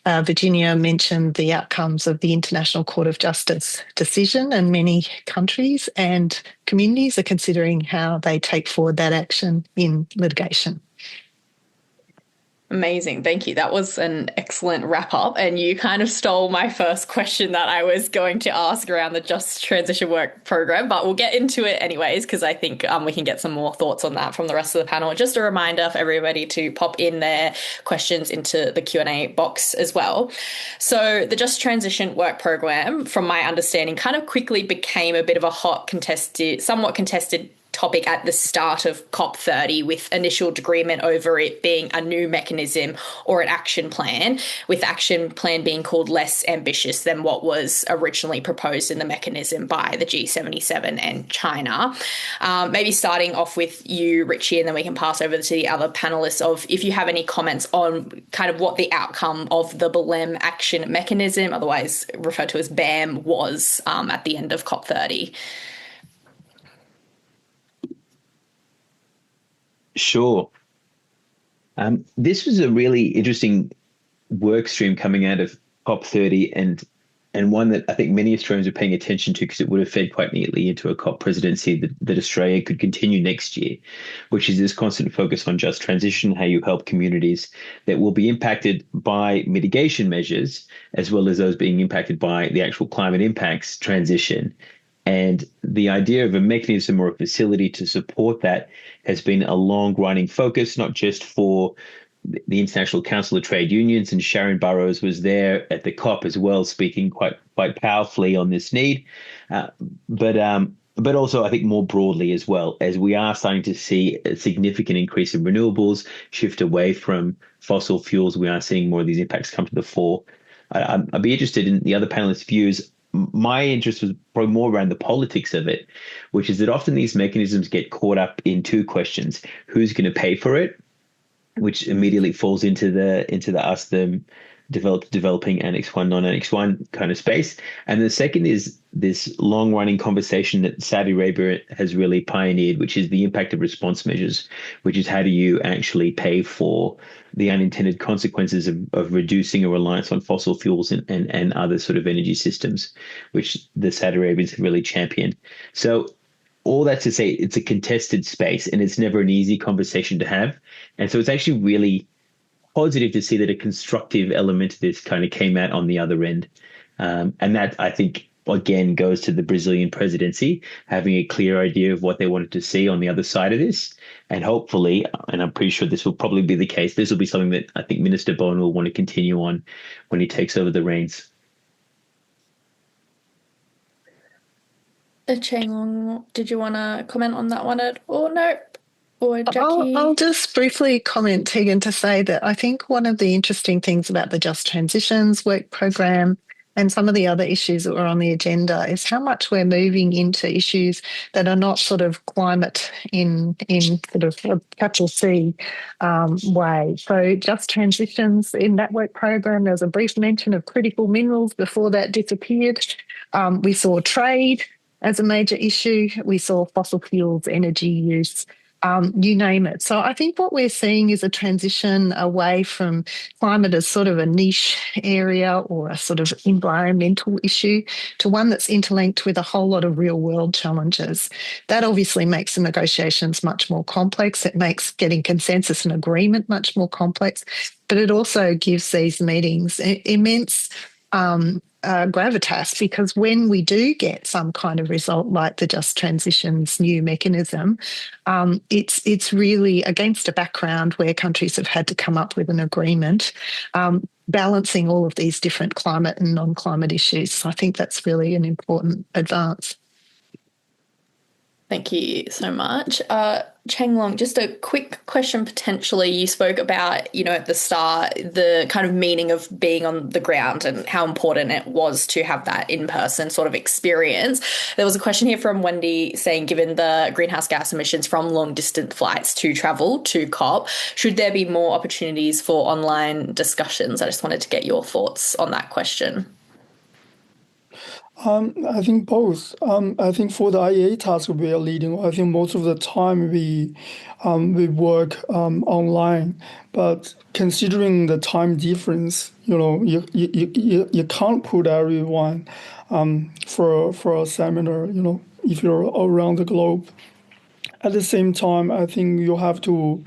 Virginia mentioned the outcomes of the International Court of Justice decision, and many countries and communities are considering how they take forward that action in litigation. Amazing. Thank you. That was an excellent wrap up. And you kind of stole my first question that I was going to ask around the Just Transition Work Program, but we'll get into it anyways, because I think we can get some more thoughts on that from the rest of the panel. Just a reminder for everybody to pop in their questions into the Q&A box as well. So the Just Transition Work Program, from my understanding, kind of quickly became a bit of a somewhat contested topic at the start of COP30, with initial agreement over it being a new mechanism or an action plan, with action plan being called less ambitious than what was originally proposed in the mechanism by the G77 and China. Maybe starting off with you, Richie, and then we can pass over to the other panelists of if you have any comments on kind of what the outcome of the Belém action mechanism, otherwise referred to as BAM, was at the end of COP30. Sure. This was a really interesting work stream coming out of COP30 and one that I think many Australians are paying attention to because it would have fed quite neatly into a COP presidency that Australia could continue next year, which is this constant focus on just transition, how you help communities that will be impacted by mitigation measures, as well as those being impacted by the actual climate impacts transition. And the idea of a mechanism or a facility to support that has been a long-running focus, not just for the International Council of Trade Unions, and Sharon Burrows was there at the COP as well, speaking quite powerfully on this need, but also I think more broadly as well, as we are starting to see a significant increase in renewables, shift away from fossil fuels. We are seeing more of these impacts come to the fore. I'd be interested in the other panelists' views. My interest was probably more around the politics of it, which is that often these mechanisms get caught up in two questions: who's going to pay for it, which immediately falls into the us, them, developing Annex 1, non-Annex 1 kind of space. And the second is this long-running conversation that Saudi Arabia has really pioneered, which is the impact of response measures, which is how do you actually pay for the unintended consequences of reducing a reliance on fossil fuels and other sort of energy systems, which the Saudi Arabians have really championed. So all that to say, it's a contested space and it's never an easy conversation to have. And so it's actually really positive to see that a constructive element of this kind of came out on the other end. And that, I think, again, goes to the Brazilian presidency, having a clear idea of what they wanted to see on the other side of this. And hopefully, and I'm pretty sure this will probably be the case, this will be something that I think Minister Bone will want to continue on when he takes over the reins. Changlong, did you want to comment on that one at all? No? Or Jackie? I'll just briefly comment, Tegan, to say that I think one of the interesting things about the Just Transitions work program and some of the other issues that were on the agenda is how much we're moving into issues that are not sort of climate in sort of a capital C way. So Just Transitions in that work program, there was a brief mention of critical minerals before that disappeared. We saw trade as a major issue. We saw fossil fuels, energy use, you name it. So I think what we're seeing is a transition away from climate as sort of a niche area or a sort of environmental issue to one that's interlinked with a whole lot of real world challenges. That obviously makes the negotiations much more complex. It makes getting consensus and agreement much more complex, but it also gives these meetings immense gravitas, because when we do get some kind of result like the Just Transitions new mechanism, it's really against a background where countries have had to come up with an agreement, balancing all of these different climate and non-climate issues. So I think that's really an important advance. Thank you so much. Changlong, just a quick question potentially. You spoke about, at the start, the kind of meaning of being on the ground and how important it was to have that in-person sort of experience. There was a question here from Wendy saying, given the greenhouse gas emissions from long-distance flights to travel to COP, should there be more opportunities for online discussions? I just wanted to get your thoughts on that question. I think both. I think for the IEA task we are leading, I think most of the time we work online. But considering the time difference, you can't put everyone for a seminar. If you're around the globe. At the same time, I think you have to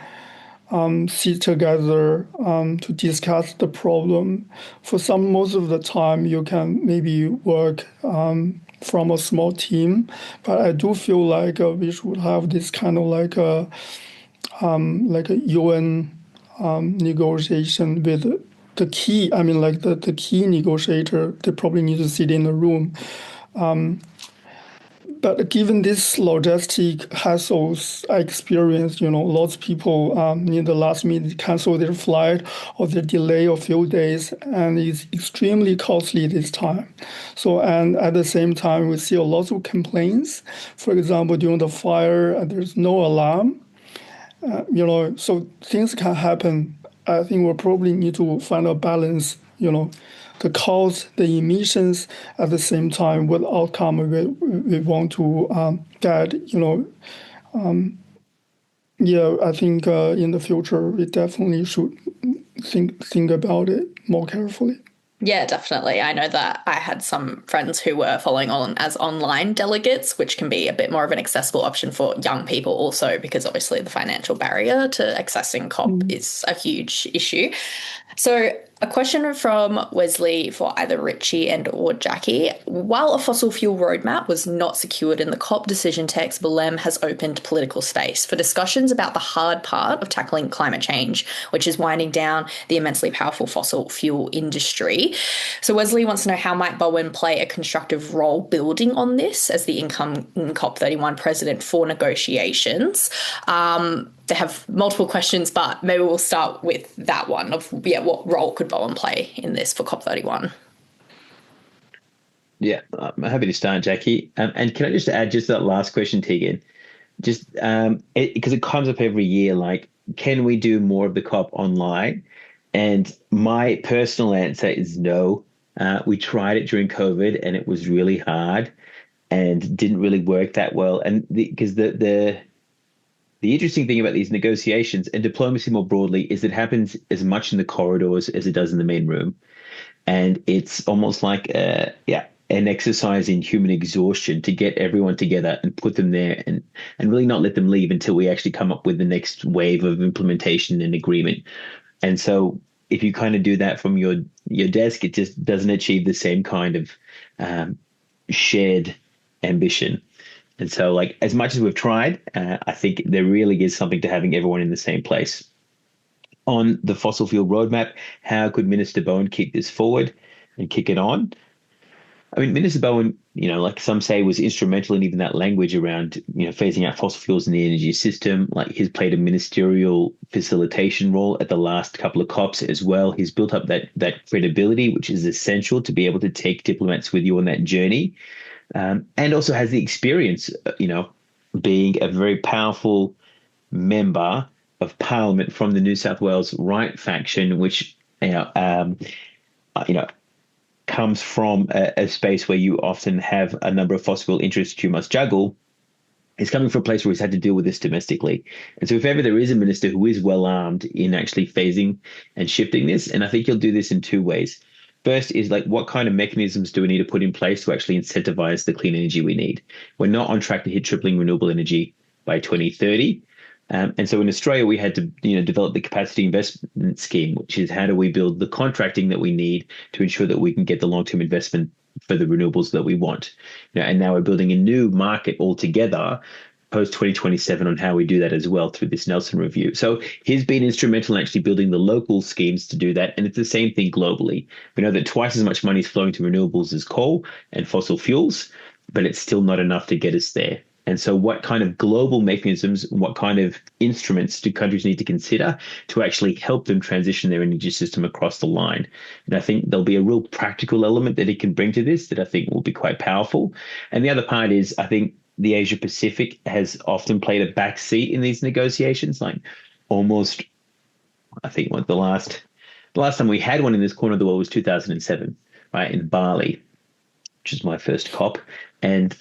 sit together to discuss the problem. Most of the time, you can maybe work from a small team, but I do feel like we should have this kind of like a UN negotiation with the key. I mean, like the key negotiator. They probably need to sit in the room. But given this logistic hassles I experienced, lots of people in the last minute cancel their flight or they delay a few days, and it's extremely costly this time. So, and at the same time, we see a lot of complaints. For example, during the fire, there's no alarm. So things can happen. I think we'll probably need to find a balance, the cost, the emissions, at the same time, what outcome we want to get, I think in the future, we definitely should think about it more carefully. Yeah, definitely. I know that I had some friends who were following on as online delegates, which can be a bit more of an accessible option for young people also, because obviously the financial barrier to accessing COP is a huge issue. So a question from Wesley for either Richie and or Jackie. While a fossil fuel roadmap was not secured in the COP decision text, Belém has opened political space for discussions about the hard part of tackling climate change, which is winding down the immensely powerful fossil fuel industry. So Wesley wants to know, how might Bowen play a constructive role building on this as the incoming COP31 president for negotiations? They have multiple questions, but maybe we'll start with that one of, what role could Bowen play in this for COP31? Yeah, I'm happy to start, Jackie. And can I just add just that last question, Tegan? Just because it comes up every year, like, can we do more of the COP online? And my personal answer is no. We tried it during COVID and it was really hard and didn't really work that well. And because the interesting thing about these negotiations and diplomacy more broadly is it happens as much in the corridors as it does in the main room. And it's almost like, an exercise in human exhaustion to get everyone together and put them there and really not let them leave until we actually come up with the next wave of implementation and agreement. And so if you kind of do that from your desk, it just doesn't achieve the same kind of shared ambition. And so, like, as much as we've tried, I think there really is something to having everyone in the same place. On the fossil fuel roadmap, how could Minister Bowen keep this forward and kick it on? I mean, Minister Bowen, like some say, was instrumental in even that language around, phasing out fossil fuels in the energy system. Like, he's played a ministerial facilitation role at the last couple of COPs as well. He's built up that credibility, which is essential to be able to take diplomats with you on that journey. And also has the experience, being a very powerful member of Parliament from the New South Wales Right faction, which comes from a space where you often have a number of fossil fuel interests you must juggle. He's coming from a place where he's had to deal with this domestically. And so if ever there is a minister who is well armed in actually phasing and shifting this, and I think he'll do this in two ways. First is, like, what kind of mechanisms do we need to put in place to actually incentivize the clean energy we need? We're not on track to hit tripling renewable energy by 2030. And so in Australia, we had to develop the capacity investment scheme, which is how do we build the contracting that we need to ensure that we can get the long-term investment for the renewables that we want. And now we're building a new market altogether post 2027 on how we do that as well through this Nelson review. So he's been instrumental in actually building the local schemes to do that. And it's the same thing globally. We know that twice as much money is flowing to renewables as coal and fossil fuels, but it's still not enough to get us there. And so what kind of global mechanisms, what kind of instruments do countries need to consider to actually help them transition their energy system across the line? And I think there'll be a real practical element that it can bring to this that I think will be quite powerful. And the other part is, I think the Asia Pacific has often played a back seat in these negotiations. Like, almost, I think the last time we had one in this corner of the world was 2007, right, in Bali, which is my first COP. And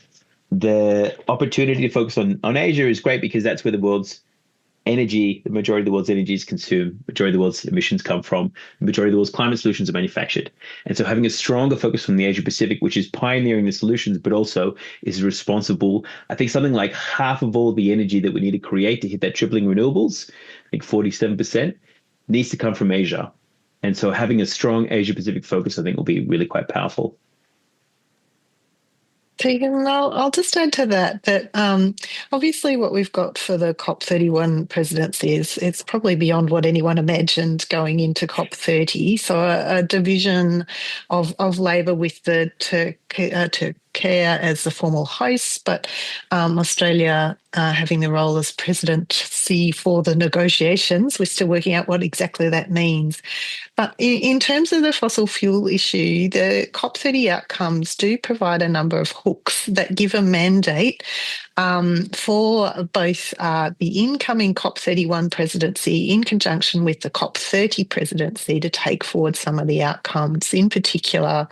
the opportunity to focus on Asia is great because that's where the majority of the world's energy is consumed, majority of the world's emissions come from, the majority of the world's climate solutions are manufactured. And so having a stronger focus from the Asia Pacific, which is pioneering the solutions, but also is responsible, I think something like half of all the energy that we need to create to hit that tripling renewables, I think 47%, needs to come from Asia. And so having a strong Asia Pacific focus, I think, will be really quite powerful. Tegan, I'll just add to that obviously what we've got for the COP31 presidency is it's probably beyond what anyone imagined going into COP30. So a division of Labor with the Turkey as the formal host, but Australia having the role as presidency for the negotiations. We're still working out what exactly that means. But in terms of the fossil fuel issue, the COP30 outcomes do provide a number of hooks that give a mandate for both the incoming COP31 presidency in conjunction with the COP30 presidency to take forward some of the outcomes, in particular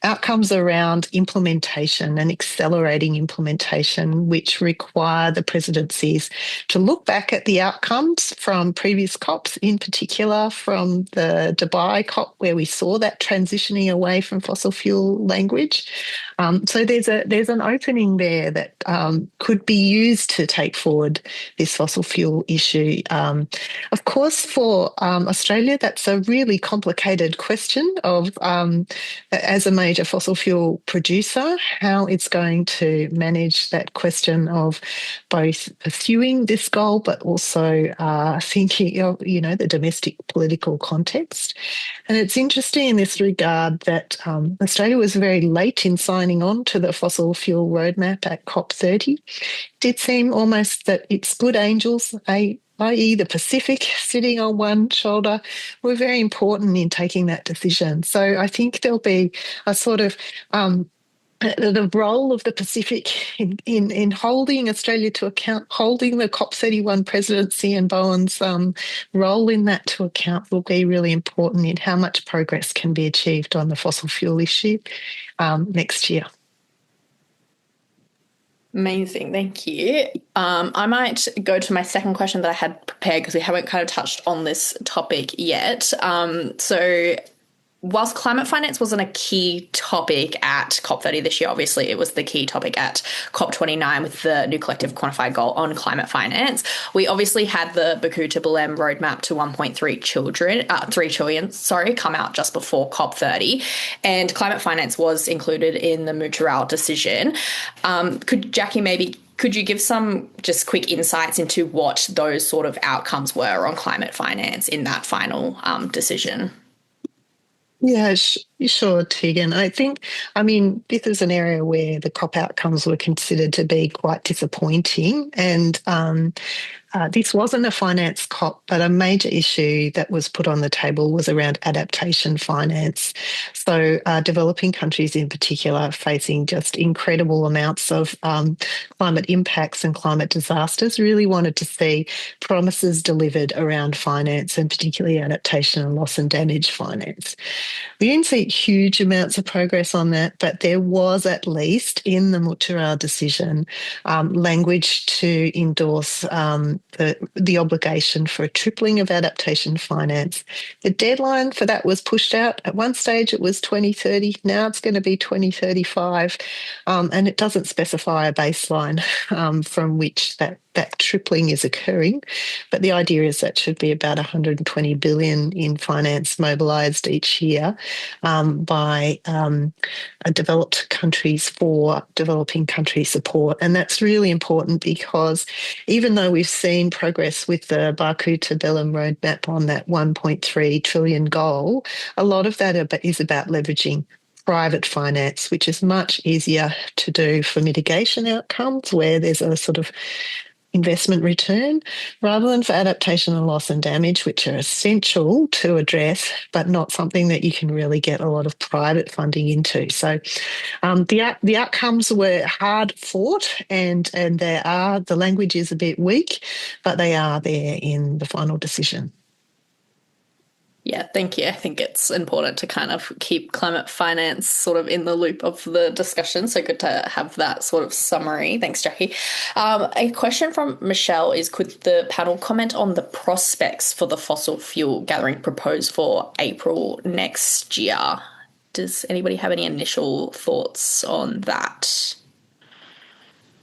outcomes around implementation and accelerating implementation, which require the presidencies to look back at the outcomes from previous COPs, in particular from the Dubai COP, where we saw that transitioning away from fossil fuel language. So there's an opening there that could be used to take forward this fossil fuel issue. Of course, for Australia, that's a really complicated question of, as a major fossil fuel producer, how it's going to manage that question of both pursuing this goal, but also thinking of, the domestic political context. And it's interesting in this regard that Australia was very late in signing on to the fossil fuel roadmap at COP30. It did seem almost that its good angels, i.e. the Pacific sitting on one shoulder, were very important in taking that decision. So I think there'll be a sort of the role of the Pacific in holding Australia to account, holding the COP31 presidency and Bowen's role in that to account will be really important in how much progress can be achieved on the fossil fuel issue next year. Amazing, thank you. I might go to my second question that I had prepared because we haven't kind of touched on this topic yet. So whilst climate finance wasn't a key topic at COP30 this year, obviously it was the key topic at COP29 with the new collective quantified goal on climate finance. We obviously had the Baku to Belém roadmap to 3 trillion, come out just before COP30, and climate finance was included in the Montreal decision. Could you give some just quick insights into what those sort of outcomes were on climate finance in that final decision? Yeah, sure, Tegan. This is an area where the COP outcomes were considered to be quite disappointing. And this wasn't a finance COP, but a major issue that was put on the table was around adaptation finance. So developing countries in particular facing just incredible amounts of climate impacts and climate disasters really wanted to see promises delivered around finance, and particularly adaptation and loss and damage finance. We didn't see huge amounts of progress on that, but there was, at least in the Montreal decision, language to endorse the obligation for a tripling of adaptation finance. The deadline for that was pushed out. At one stage it was 2030, now it's going to be 2035, and it doesn't specify a baseline from which that tripling is occurring. But the idea is that should be about 120 billion in finance mobilised each year by developed countries for developing country support. And that's really important because even though we've seen progress with the Baku to Belém roadmap on that 1.3 trillion goal, a lot of that is about leveraging private finance, which is much easier to do for mitigation outcomes where there's a sort of investment return, rather than for adaptation and loss and damage, which are essential to address, but not something that you can really get a lot of private funding into. So the outcomes were hard fought, and the language is a bit weak, but they are there in the final decision. Yeah, thank you. I think it's important to kind of keep climate finance sort of in the loop of the discussion. So good to have that sort of summary. Thanks, Jackie. A question from Michelle is, could the panel comment on the prospects for the fossil fuel gathering proposed for April next year? Does anybody have any initial thoughts on that?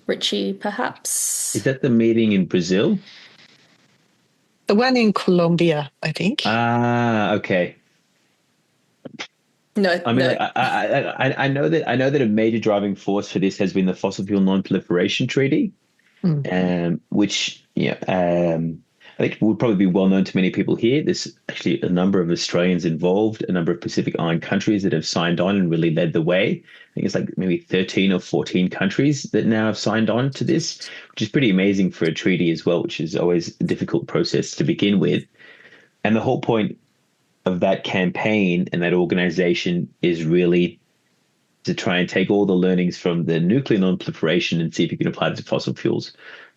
Richie, perhaps? Is that the meeting in Brazil? The one in Colombia, I think. Okay. No, I mean, no. I know that a major driving force for this has been the Fossil Fuel Non-Proliferation Treaty, which I think would probably be well known to many people here. There's actually a number of Australians involved, a number of Pacific Island countries that have signed on and really led the way. I think it's like maybe 13 or 14 countries that now have signed on to this, which is pretty amazing for a treaty as well, which is always a difficult process to begin with. And the whole point of that campaign and that organization is really to try and take all the learnings from the nuclear non-proliferation and see if you can apply it to fossil fuels,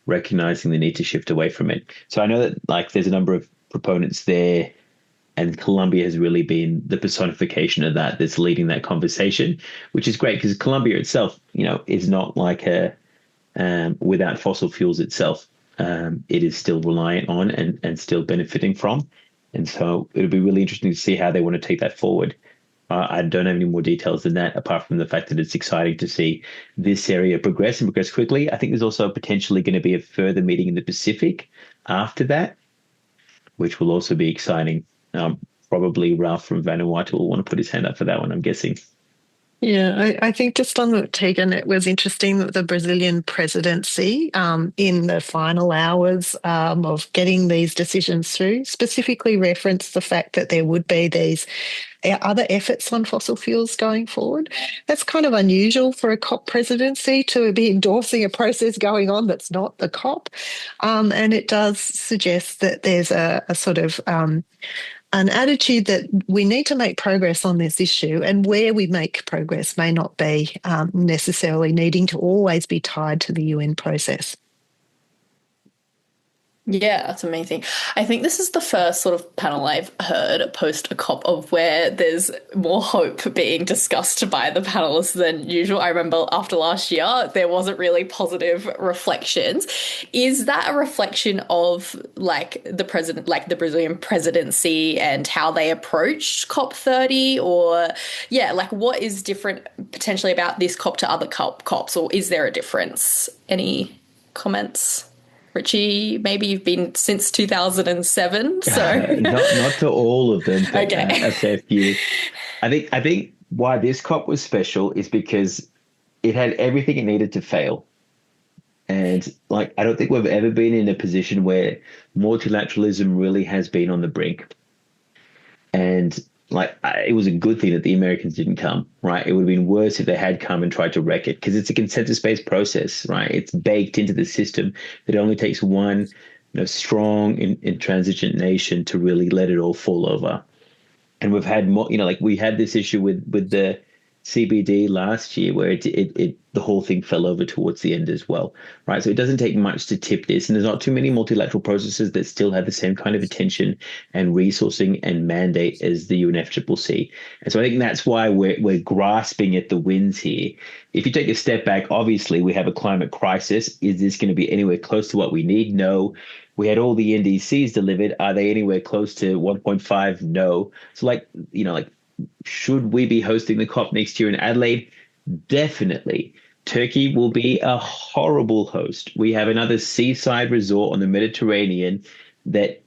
recognizing the need to shift away from it. So I know that there's a number of proponents there, and Colombia has really been the personification of that, that's leading that conversation, which is great because Colombia itself, is not like without fossil fuels itself. It is still reliant on and still benefiting from. And so it'll be really interesting to see how they want to take that forward. I don't have any more details than that, apart from the fact that it's exciting to see this area progress and progress quickly. I think there's also potentially going to be a further meeting in the Pacific after that, which will also be exciting. Probably Ralph from Vanuatu will want to put his hand up for that one, I'm guessing. Yeah, I think just on the Tegan, it was interesting that the Brazilian presidency, in the final hours of getting these decisions through, specifically referenced the fact that there would be these other efforts on fossil fuels going forward. That's kind of unusual for a COP presidency to be endorsing a process going on that's not the COP. And it does suggest that there's a sort of an attitude that we need to make progress on this issue, and where we make progress may not be necessarily needing to always be tied to the UN process. Yeah, that's amazing. I think this is the first sort of panel I've heard post a COP of where there's more hope being discussed by the panelists than usual. I remember after last year, there wasn't really positive reflections. Is that a reflection of like the president, like the Brazilian presidency and how they approached COP30? Or yeah, like what is different potentially about this COP to other COPs, or is there a difference? Any comments? Richie, maybe you've been since 2007, so not to all of them, but okay. a fair few. I think why this COP was special is because it had everything it needed to fail. And like I don't think we've ever been in a position where multilateralism really has been on the brink. And like it was a good thing that the Americans didn't come, right? It would have been worse if they had come and tried to wreck it, because it's a consensus-based process, right? It's baked into the system that it only takes one, strong, intransigent nation to really let it all fall over. And we've had more, like we had this issue with the CBD last year where the whole thing fell over towards the end as well, right? So it doesn't take much to tip this, and there's not too many multilateral processes that still have the same kind of attention and resourcing and mandate as the UNFCCC. And so I think that's why we're grasping at the wins here. If you take a step back, obviously we have a climate crisis. Is this going to be anywhere close to what we need? No. We had all the NDCs delivered. Are they anywhere close to 1.5? No. So like should we be hosting the COP next year in Adelaide? Definitely. Turkey will be a horrible host. We have another seaside resort on the Mediterranean that,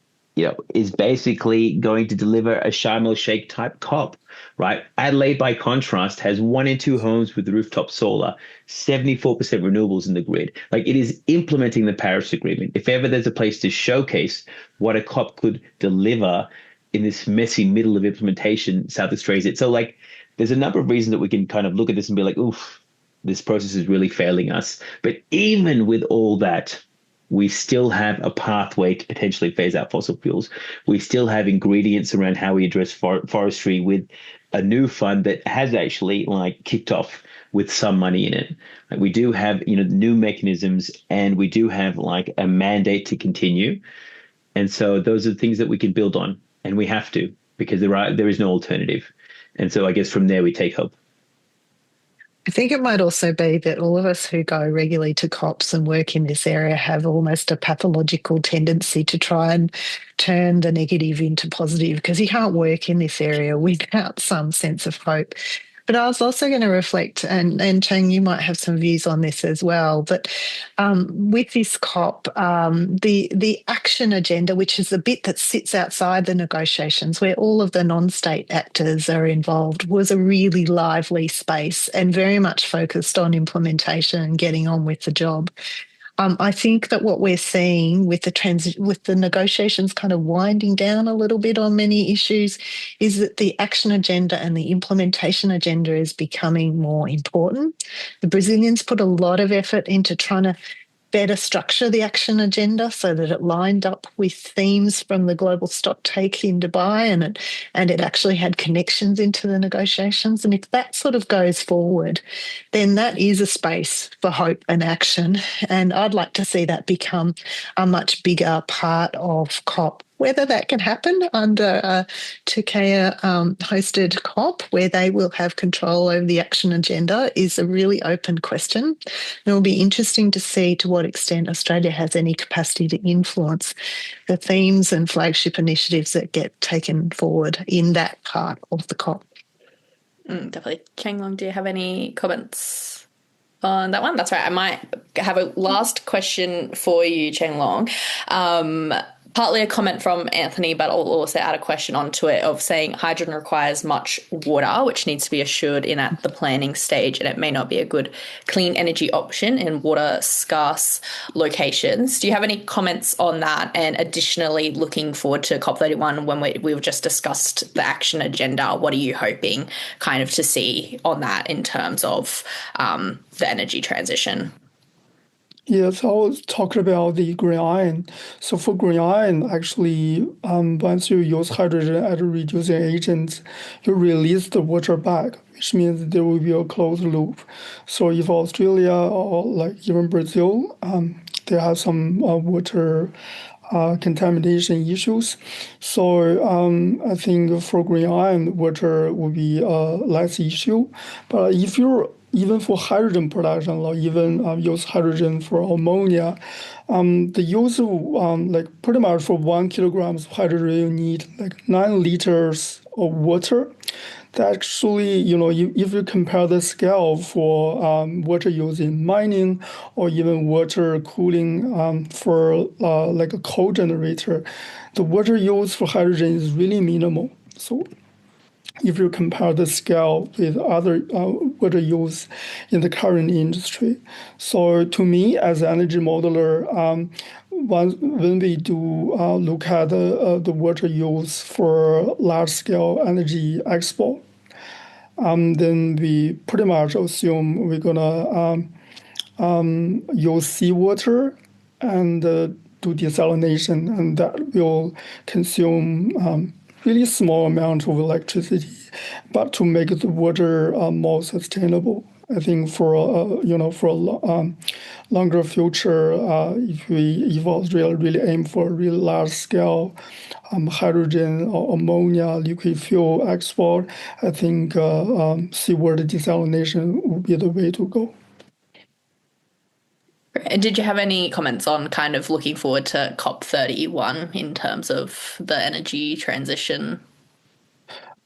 is basically going to deliver a Sharm el-Sheikh type COP, right? Adelaide, by contrast, has 1 in 2 homes with rooftop solar, 74% renewables in the grid. Like it is implementing the Paris Agreement. If ever there's a place to showcase what a COP could deliver in this messy middle of implementation, South Australia's it. So like there's a number of reasons that we can kind of look at this and be like, oof, this process is really failing us. But even with all that, we still have a pathway to potentially phase out fossil fuels. We still have ingredients around how we address forestry with a new fund that has actually like kicked off with some money in it. Like we do have, new mechanisms, and we do have like a mandate to continue. And so those are the things that we can build on, and we have to, because there is no alternative. And so I guess from there we take hope. I think it might also be that all of us who go regularly to COPs and work in this area have almost a pathological tendency to try and turn the negative into positive, because you can't work in this area without some sense of hope. But I was also going to reflect, and Chang, you might have some views on this as well, but with this COP, the action agenda, which is the bit that sits outside the negotiations where all of the non-state actors are involved, was a really lively space and very much focused on implementation and getting on with the job. I think that what we're seeing with the negotiations kind of winding down a little bit on many issues is that the action agenda and the implementation agenda is becoming more important. The Brazilians put a lot of effort into trying to better structure the action agenda so that it lined up with themes from the global stock take in Dubai, and it actually had connections into the negotiations. And if that sort of goes forward, then that is a space for hope and action. And I'd like to see that become a much bigger part of COP. Whether that can happen under a Turkey hosted COP where they will have control over the action agenda is a really open question. And it'll be interesting to see to what extent Australia has any capacity to influence the themes and flagship initiatives that get taken forward in that part of the COP. Definitely. Changlong, do you have any comments on that one? That's right. I might have a last question for you, Changlong. Partly a comment from Anthony, but I'll also add a question onto it of saying hydrogen requires much water, which needs to be assured in at the planning stage, and it may not be a good clean energy option in water scarce locations. Do you have any comments on that? And additionally, looking forward to COP31 when we've just discussed the action agenda, what are you hoping kind of to see on that in terms of the energy transition? Yes, I was talking about the green iron. So for green iron, actually, once you use hydrogen as a reducing agent, you release the water back, which means there will be a closed loop. So if Australia or like even Brazil, they have some water contamination issues. So I think for green iron, water will be less issue. But if you're even for hydrogen production, or even use hydrogen for ammonia, the use of like pretty much for 1 kilogram of hydrogen, you need like 9 liters of water. That actually, if you compare the scale for water use in mining or even water cooling for like a coal generator, the water use for hydrogen is really minimal. So if you compare the scale with other water use in the current industry. So to me, as an energy modeler, when we do look at the water use for large-scale energy export, then we pretty much assume we're gonna use seawater and do desalination, and that will consume really small amount of electricity, but to make the water more sustainable. I think for a longer future, if Australia really aim for a really large scale hydrogen or ammonia liquid fuel export, I think seawater desalination would be the way to go. And did you have any comments on kind of looking forward to COP31 in terms of the energy transition?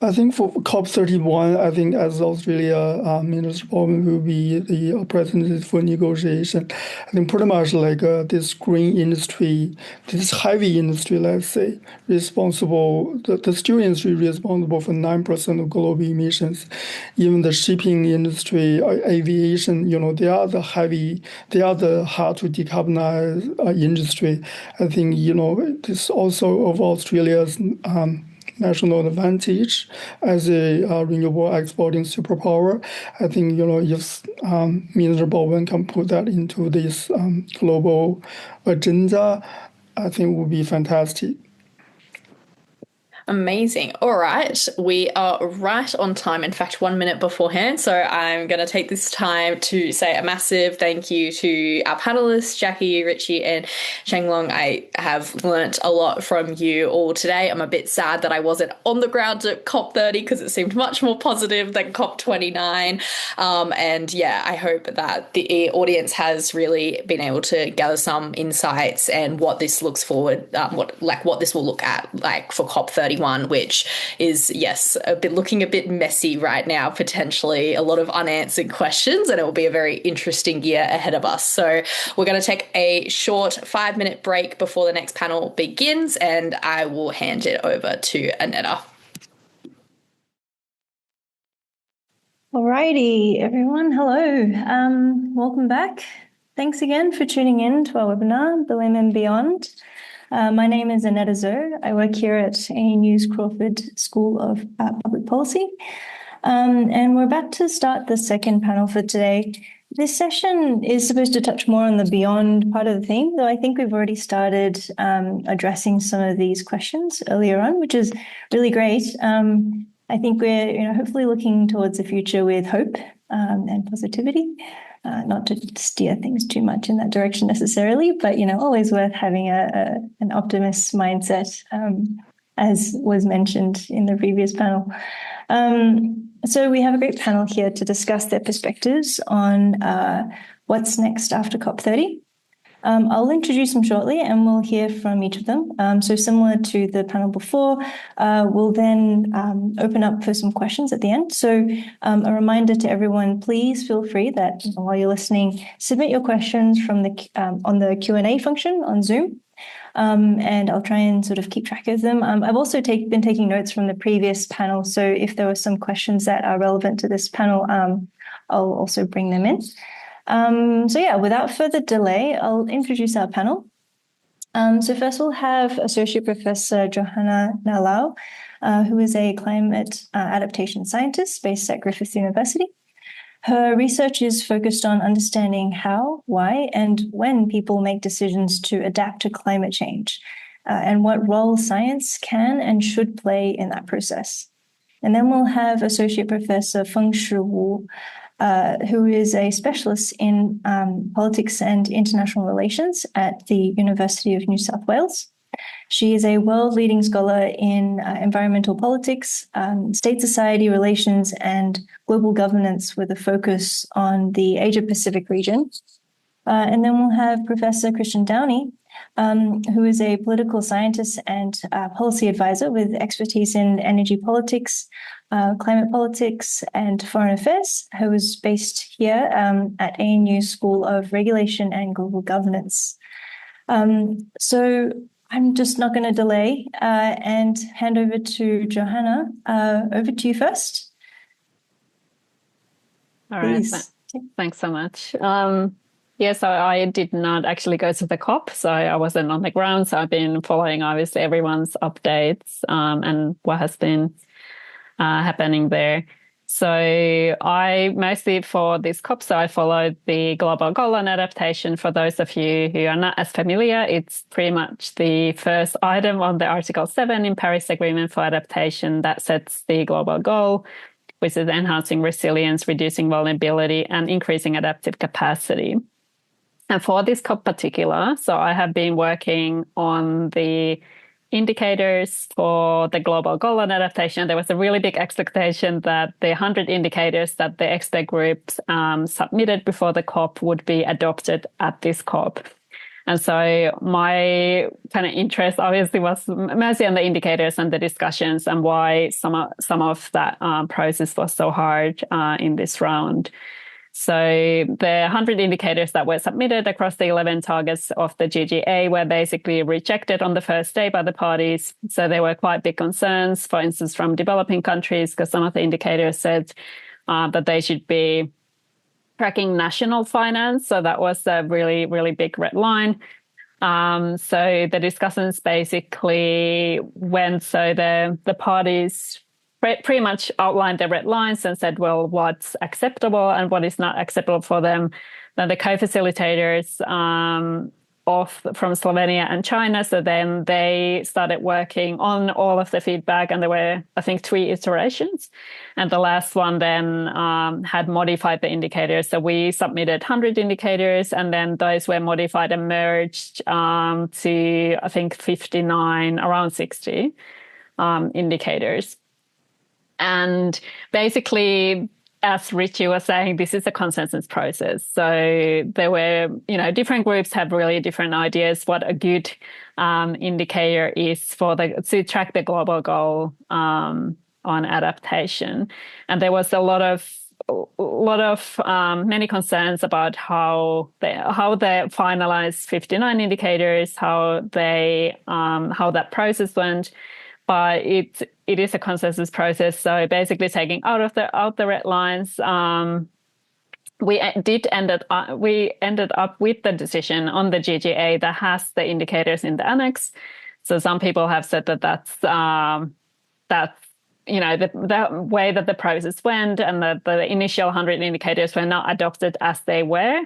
I think for COP31, I think as Australia, Minister Bowman will be the president for negotiation. I think pretty much like this green industry, this heavy industry, let's say, responsible, the steel industry responsible for 9% of global emissions. Even the shipping industry, aviation, they are the hard to decarbonize industry. I think, this also of Australia's national advantage as a renewable exporting superpower. I think if Minister Bowen can put that into this global agenda, I think it would be fantastic. Amazing. All right. We are right on time. In fact, 1 minute beforehand. So I'm going to take this time to say a massive thank you to our panelists, Jackie, Richie, and Changlong. I have learnt a lot from you all today. I'm a bit sad that I wasn't on the ground at COP30 because it seemed much more positive than COP29. And yeah, I hope that the audience has really been able to gather some insights and what this looks forward, what this will look at like for COP30. Which is, yes, looking a bit messy right now, potentially a lot of unanswered questions, and it will be a very interesting year ahead of us. So we're going to take a short 5-minute break before the next panel begins, and I will hand it over to Aneta. Alrighty, everyone. Hello. Welcome back. Thanks again for tuning in to our webinar, Belém and Beyond. My name is Aneta Zoe. I work here at ANU's Crawford School of Public Policy. And we're about to start the second panel for today. This session is supposed to touch more on the beyond part of the theme, though I think we've already started addressing some of these questions earlier on, which is really great. I think we're hopefully looking towards the future with hope and positivity. Not to steer things too much in that direction necessarily, but always worth having an optimist mindset, as was mentioned in the previous panel. So we have a great panel here to discuss their perspectives on what's next after COP30. I'll introduce them shortly and we'll hear from each of them. So similar to the panel before, we'll then open up for some questions at the end. So a reminder to everyone, please feel free that while you're listening, submit your questions from on the Q&A function on Zoom. And I'll try and sort of keep track of them. I've also been taking notes from the previous panel. So if there were some questions that are relevant to this panel, I'll also bring them in. So yeah, without further delay, I'll introduce our panel. So first we'll have Associate Professor Johanna Nalau, who is a climate adaptation scientist based at Griffith University. Her research is focused on understanding how, why, and when people make decisions to adapt to climate change, and what role science can and should play in that process. And then we'll have Associate Professor Fengshi, who is a specialist in politics and international relations at the University of New South Wales. She is a world-leading scholar in environmental politics, state society relations, and global governance with a focus on the Asia-Pacific region. And then we'll have Professor Christian Downie, who is a political scientist and policy advisor with expertise in energy politics, climate politics, and foreign affairs, who is based here at ANU School of Regulation and Global Governance. So I'm just not going to delay and hand over to Johanna. Over to you first. All right. Please. Thanks so much. Yes, I did not actually go to the COP, so I wasn't on the ground. So I've been following, obviously, everyone's updates and what has been happening there. So I mostly for this COP, so I followed the global goal on adaptation. For those of you who are not as familiar, it's pretty much the first item on the Article 7 in Paris Agreement for Adaptation that sets the global goal, which is enhancing resilience, reducing vulnerability, and increasing adaptive capacity. And for this COP particular, so I have been working on the indicators for the global goal on adaptation. There was a really big expectation that the 100 indicators that the expert groups submitted before the COP would be adopted at this COP. And so my kind of interest obviously was mostly on the indicators and the discussions and why some of that process was so hard in this round. So the 100 indicators that were submitted across the 11 targets of the GGA were basically rejected on the first day by the parties. So there were quite big concerns, for instance, from developing countries, because some of the indicators said that they should be tracking national finance. So that was a really, really big red line. So the discussions basically went, so the parties pretty much outlined the red lines and said, well, what's acceptable and what is not acceptable for them. Then the co-facilitators from Slovenia and China, so then they started working on all of the feedback, and there were, I think, 3 iterations. And the last one then had modified the indicators. So we submitted 100 indicators, and then those were modified and merged to, I think, 59, around 60 indicators. And basically, as Richie was saying, this is a consensus process. So there were, different groups have really different ideas what a good indicator is to track the global goal on adaptation. And there was a lot of many concerns about how they finalized 59 indicators, how that process went. But it is a consensus process. So basically, taking out the red lines, we ended up with the decision on the GGA that has the indicators in the annex. So some people have said that that's the way that the process went, and that the initial 100 indicators were not adopted as they were,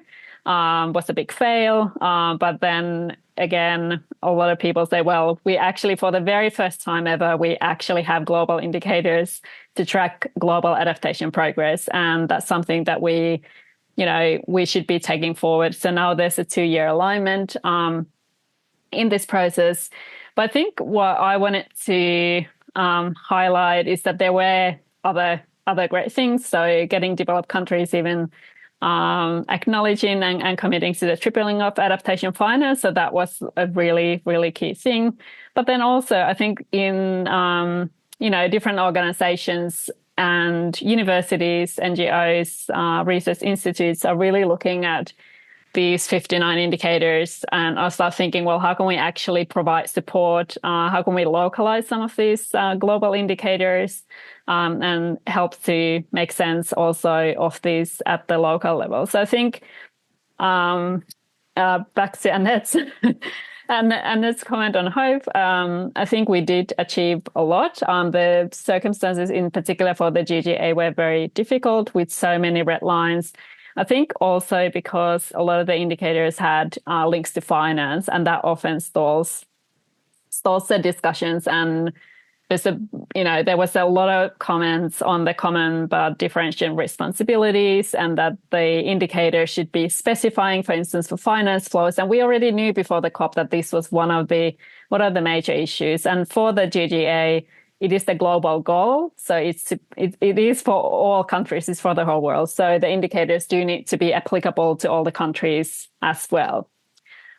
was a big fail. But then again, a lot of people say, well, we actually, for the very first time ever, we actually have global indicators to track global adaptation progress. And that's something that we should be taking forward. So now there's a 2-year alignment in this process. But I think what I wanted to highlight is that there were other great things. So getting developed countries even acknowledging and committing to the tripling of adaptation finance. So that was a really, really key thing. But then also, I think in, different organizations and universities, NGOs, research institutes are really looking at these 59 indicators. And I start thinking, well, how can we actually provide support? How can we localize some of these global indicators and help to make sense also of these at the local level? So I think back to Annette's Annette's comment on hope, I think we did achieve a lot. The circumstances in particular for the GGA were very difficult with so many red lines. I think also because a lot of the indicators had links to finance, and that often stalls the discussions. And there was a lot of comments on the common but differentiating responsibilities, and that the indicator should be specifying, for instance, for finance flows. And we already knew before the COP that this was one of the major issues. And for the GGA, it is the global goal. So it is for all countries, it's for the whole world. So the indicators do need to be applicable to all the countries as well.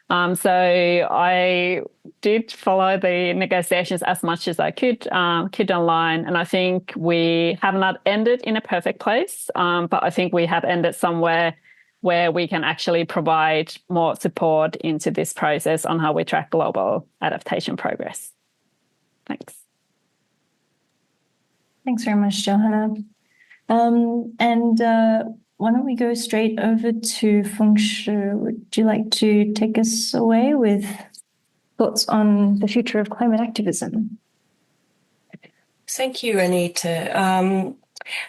So I did follow the negotiations as much as I could online. And I think we have not ended in a perfect place, but I think we have ended somewhere where we can actually provide more support into this process on how we track global adaptation progress. Thanks. Thanks very much, Johanna. Why don't we go straight over to Fengshi? Would you like to take us away with thoughts on the future of climate activism? Thank you, Anita.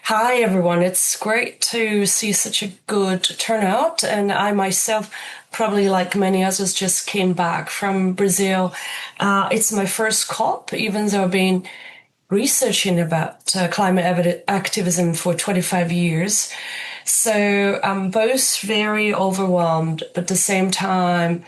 Hi, everyone. It's great to see such a good turnout. And I myself, probably like many others, just came back from Brazil. It's my first COP, even though I've been researching about climate activism for 25 years. So I'm both very overwhelmed, but at the same time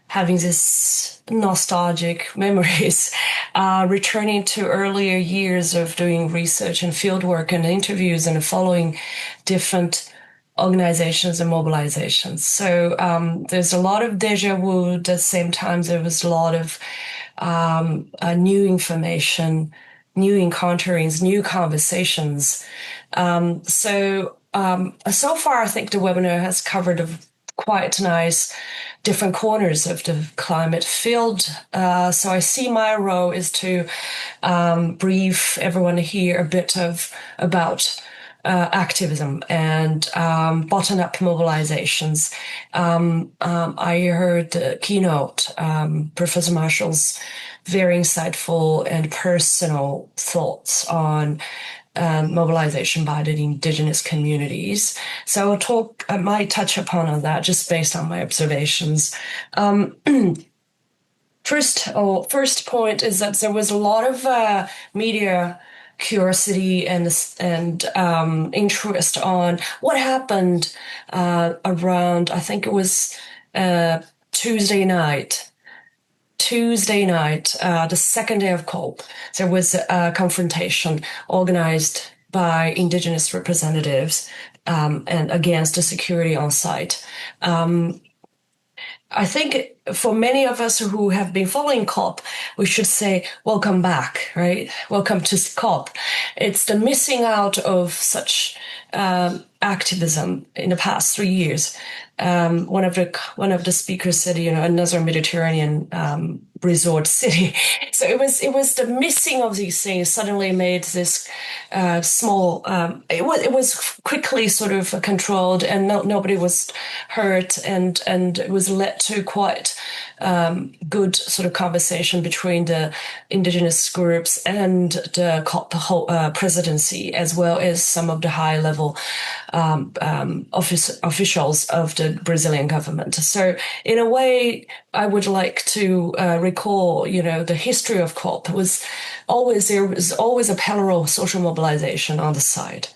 having this nostalgic memories, returning to earlier years of doing research and fieldwork and interviews and following different organizations and mobilizations. So there's a lot of deja vu. At the same time, there was a lot of new information, new encounterings, new conversations. So far, I think the webinar has covered quite nice different corners of the climate field. So I see my role is to brief everyone here a bit about activism and bottom-up mobilizations. I heard the keynote, Professor Marshall's very insightful and personal thoughts on mobilization by the indigenous communities. So I might touch upon that just based on my observations. First point is that there was a lot of media curiosity and interest on what happened around, I think it was Tuesday night, the second day of COP, there was a confrontation organized by Indigenous representatives and against the security on site. I think for many of us who have been following COP, we should say, welcome back, right? Welcome to COP. It's the missing out of such activism in the past 3 years. One of the speakers said, another Mediterranean resort city. So it was the missing of these things suddenly made this small. It was quickly sort of controlled, and nobody was hurt, and it was led to quite good sort of conversation between the indigenous groups and the COP presidency, as well as some of the high level officials of the Brazilian government. So in a way, I would like to recall, the history of COP there was always a parallel social mobilization on the side.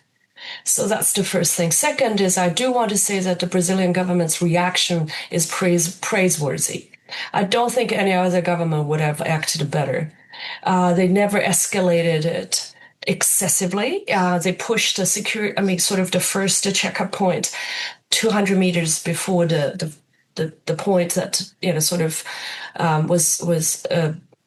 So that's the first thing. Second is I do want to say that the Brazilian government's reaction is praiseworthy. I don't think any other government would have acted better. They never escalated it excessively. They pushed the security, sort of the first checkup point 200 meters before the point that, was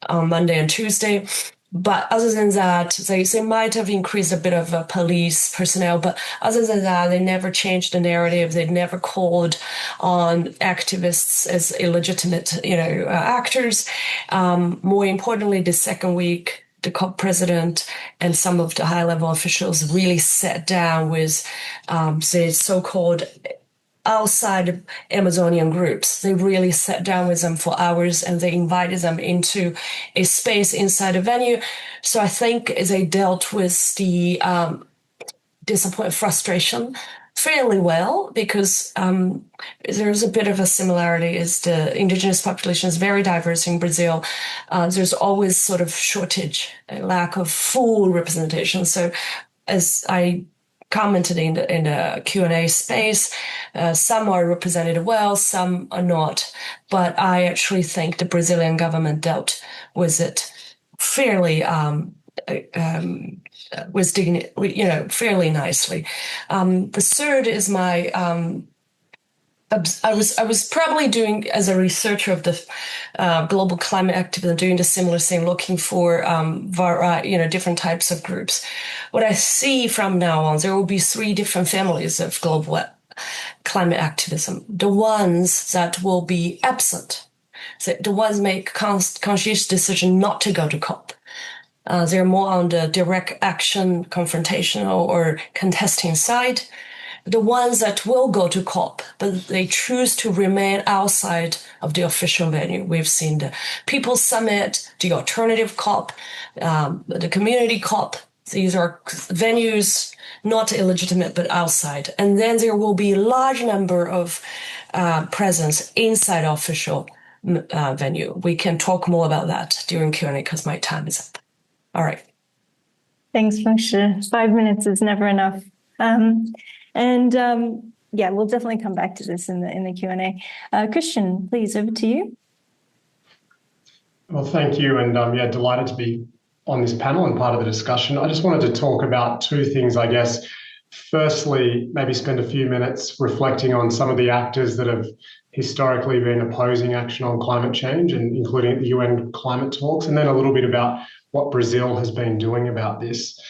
on Monday and Tuesday. But other than that, they might have increased a bit of police personnel, but other than that, they never changed the narrative. They never called on activists as illegitimate, actors. More importantly, the second week, the COP president and some of the high-level officials really sat down with the so-called outside Amazonian groups. They really sat down with them for hours and they invited them into a space inside a venue. So I think they dealt with the disappointment, frustration fairly well because there's a bit of a similarity is the indigenous population is very diverse in Brazil. There's always sort of shortage, a lack of full representation. So as I commented in the Q&A space, some are represented well, some are not. But I actually think the Brazilian government dealt with it fairly fairly nicely. The third is my I was probably doing as a researcher of the global climate activism, doing the similar thing, looking for different types of groups. What I see from now on, there will be 3 different families of global climate activism. The ones that will be absent, so the ones make conscious decision not to go to COP. They're more on the direct action, confrontational or contesting side. The ones that will go to COP, but they choose to remain outside of the official venue. We've seen the People's Summit, the alternative COP, the community COP. These are venues not illegitimate, but outside. And then there will be a large number of presence inside official venue. We can talk more about that during Q&A because my time is up. All right. Thanks, Fengshi. 5 minutes is never enough. We'll definitely come back to this in the Q&A. Christian, please, over to you. Well, thank you. And delighted to be on this panel and part of the discussion. I just wanted to talk about 2 things, I guess. Firstly, maybe spend a few minutes reflecting on some of the actors that have historically been opposing action on climate change, and including at the UN climate talks, and then a little bit about what Brazil has been doing about this.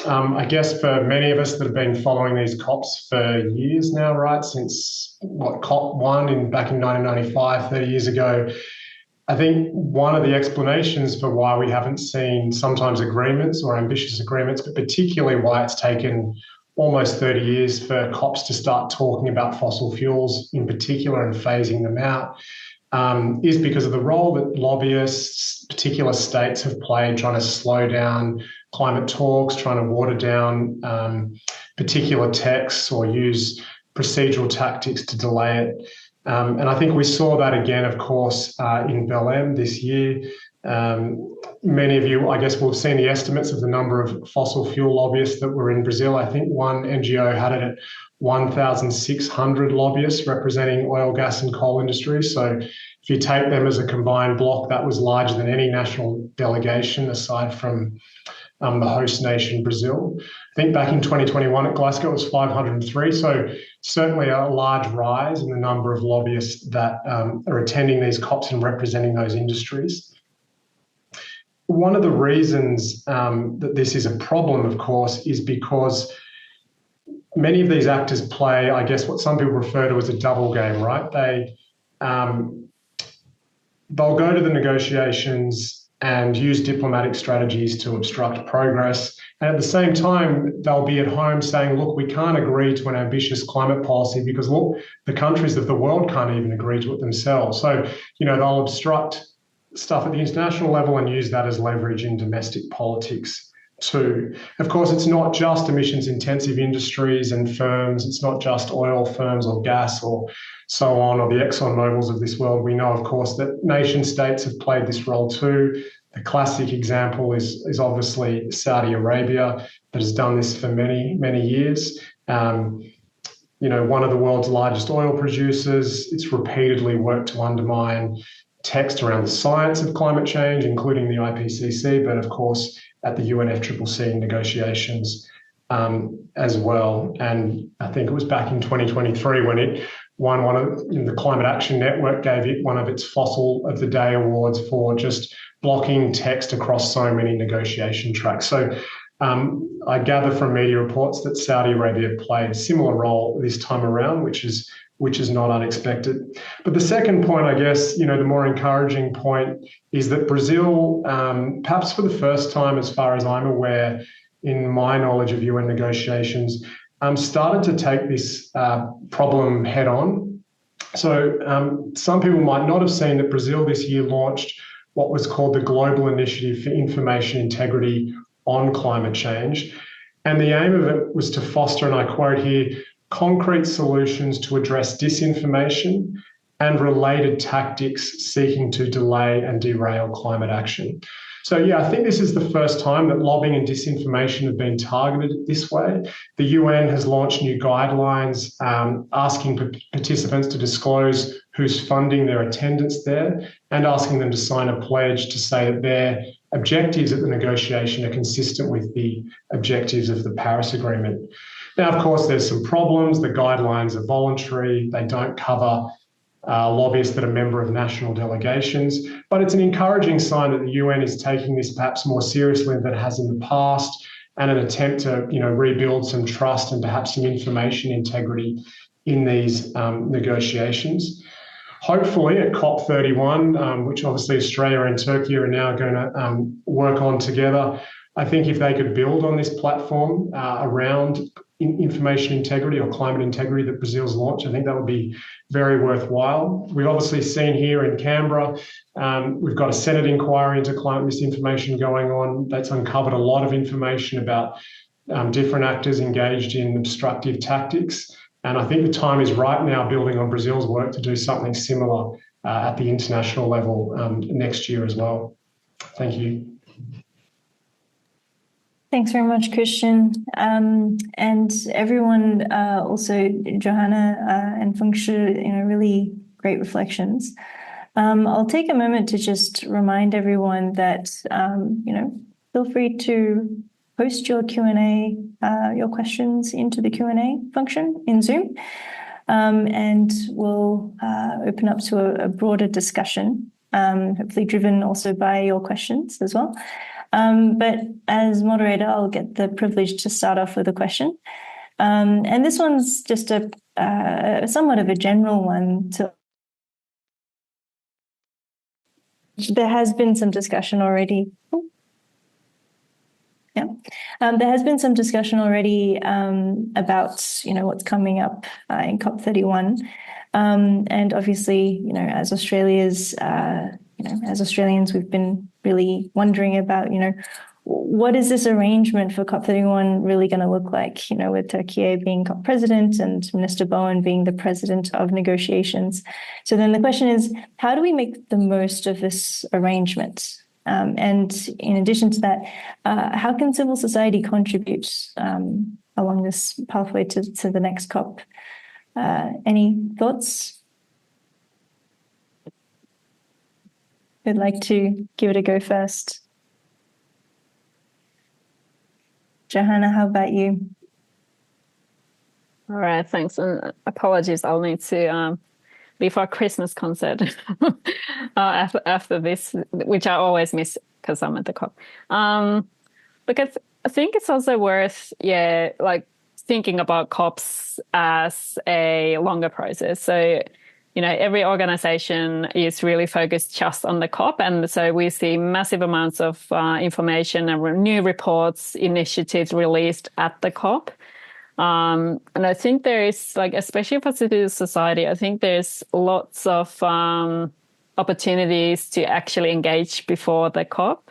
I guess for many of us that have been following these COPs for years now, right, since COP1 back in 1995, 30 years ago, I think one of the explanations for why we haven't seen sometimes agreements or ambitious agreements, but particularly why it's taken almost 30 years for COPs to start talking about fossil fuels in particular and phasing them out, is because of the role that lobbyists, particular states have played trying to slow down climate talks, trying to water down particular texts or use procedural tactics to delay it. And I think we saw that again, of course, in Belém this year. Many of you, I guess, will have seen the estimates of the number of fossil fuel lobbyists that were in Brazil. I think one NGO had it at 1,600 lobbyists representing oil, gas and coal industries. So if you take them as a combined block, that was larger than any national delegation aside from the host nation, Brazil. I think back in 2021 at Glasgow, it was 503. So certainly a large rise in the number of lobbyists that are attending these COPs and representing those industries. One of the reasons that this is a problem, of course, is because many of these actors play, I guess, what some people refer to as a double game, right? They'll go to the negotiations and use diplomatic strategies to obstruct progress. And at the same time, they'll be at home saying, look, we can't agree to an ambitious climate policy because, look, the countries of the world can't even agree to it themselves. So, they'll obstruct stuff at the international level and use that as leverage in domestic politics too. Of course, it's not just emissions-intensive industries and firms. It's not just oil firms or gas or so on, or the ExxonMobils of this world. We know, of course, that nation states have played this role too. The classic example is obviously Saudi Arabia, that has done this for many, many years. One of the world's largest oil producers. It's repeatedly worked to undermine text around the science of climate change, including the IPCC, but of course at the UNFCCC negotiations as well. And I think it was back in 2023 when it won the Climate Action Network gave it one of its Fossil of the Day awards for just blocking text across so many negotiation tracks. So I gather from media reports that Saudi Arabia played a similar role this time around, which is not unexpected. But the second point, I guess, the more encouraging point is that Brazil, perhaps for the first time, as far as I'm aware, in my knowledge of UN negotiations, started to take this problem head on. So some people might not have seen that Brazil this year launched what was called the Global Initiative for Information Integrity on Climate Change. And the aim of it was to foster, and I quote here, concrete solutions to address disinformation, and related tactics seeking to delay and derail climate action. So, yeah, I think this is the first time that lobbying and disinformation have been targeted this way. The UN has launched new guidelines asking participants to disclose who's funding their attendance there and asking them to sign a pledge to say that their objectives at the negotiation are consistent with the objectives of the Paris Agreement. Now, of course, there's some problems. The guidelines are voluntary. They don't cover lobbyists that are member of national delegations. But it's an encouraging sign that the UN is taking this perhaps more seriously than it has in the past, and an attempt to rebuild some trust and perhaps some information integrity in these negotiations. Hopefully at COP31, which obviously Australia and Turkey are now going to work on together, I think if they could build on this platform around information integrity or climate integrity that Brazil's launched, I think that would be very worthwhile. We've obviously seen here in Canberra, we've got a Senate inquiry into climate misinformation going on that's uncovered a lot of information about different actors engaged in obstructive tactics. And I think the time is right now, building on Brazil's work, to do something similar at the international level next year as well. Thank you. Thanks very much, Christian. And everyone, also Johanna and Fengshi, really great reflections. I'll take a moment to just remind everyone that, feel free to post your Q&A, your questions into the Q&A function in Zoom, and we'll open up to a broader discussion, hopefully driven also by your questions as well. But as moderator, I'll get the privilege to start off with a question. And this one's just a somewhat of a general one. There has been some discussion already. There has been some discussion already about, what's coming up in COP31. And obviously, as Australians, we've been really wondering about, what is this arrangement for COP31 really going to look like, with Turkey being COP president and Minister Bowen being the president of negotiations. So then the question is, how do we make the most of this arrangement? And in addition to that, how can civil society contribute along this pathway to the next COP? Any thoughts? Who'd like to give it a go first? Johanna, how about you? All right, thanks. And apologies, I'll need to leave our Christmas concert after this, which I always miss because I'm at the COP. Because I think it's also worth, thinking about COPs as a longer process. So, every organization is really focused just on the COP. And so we see massive amounts of information and new reports, initiatives released at the COP. And I think there is, especially for civil society, I think there's lots of opportunities to actually engage before the COP.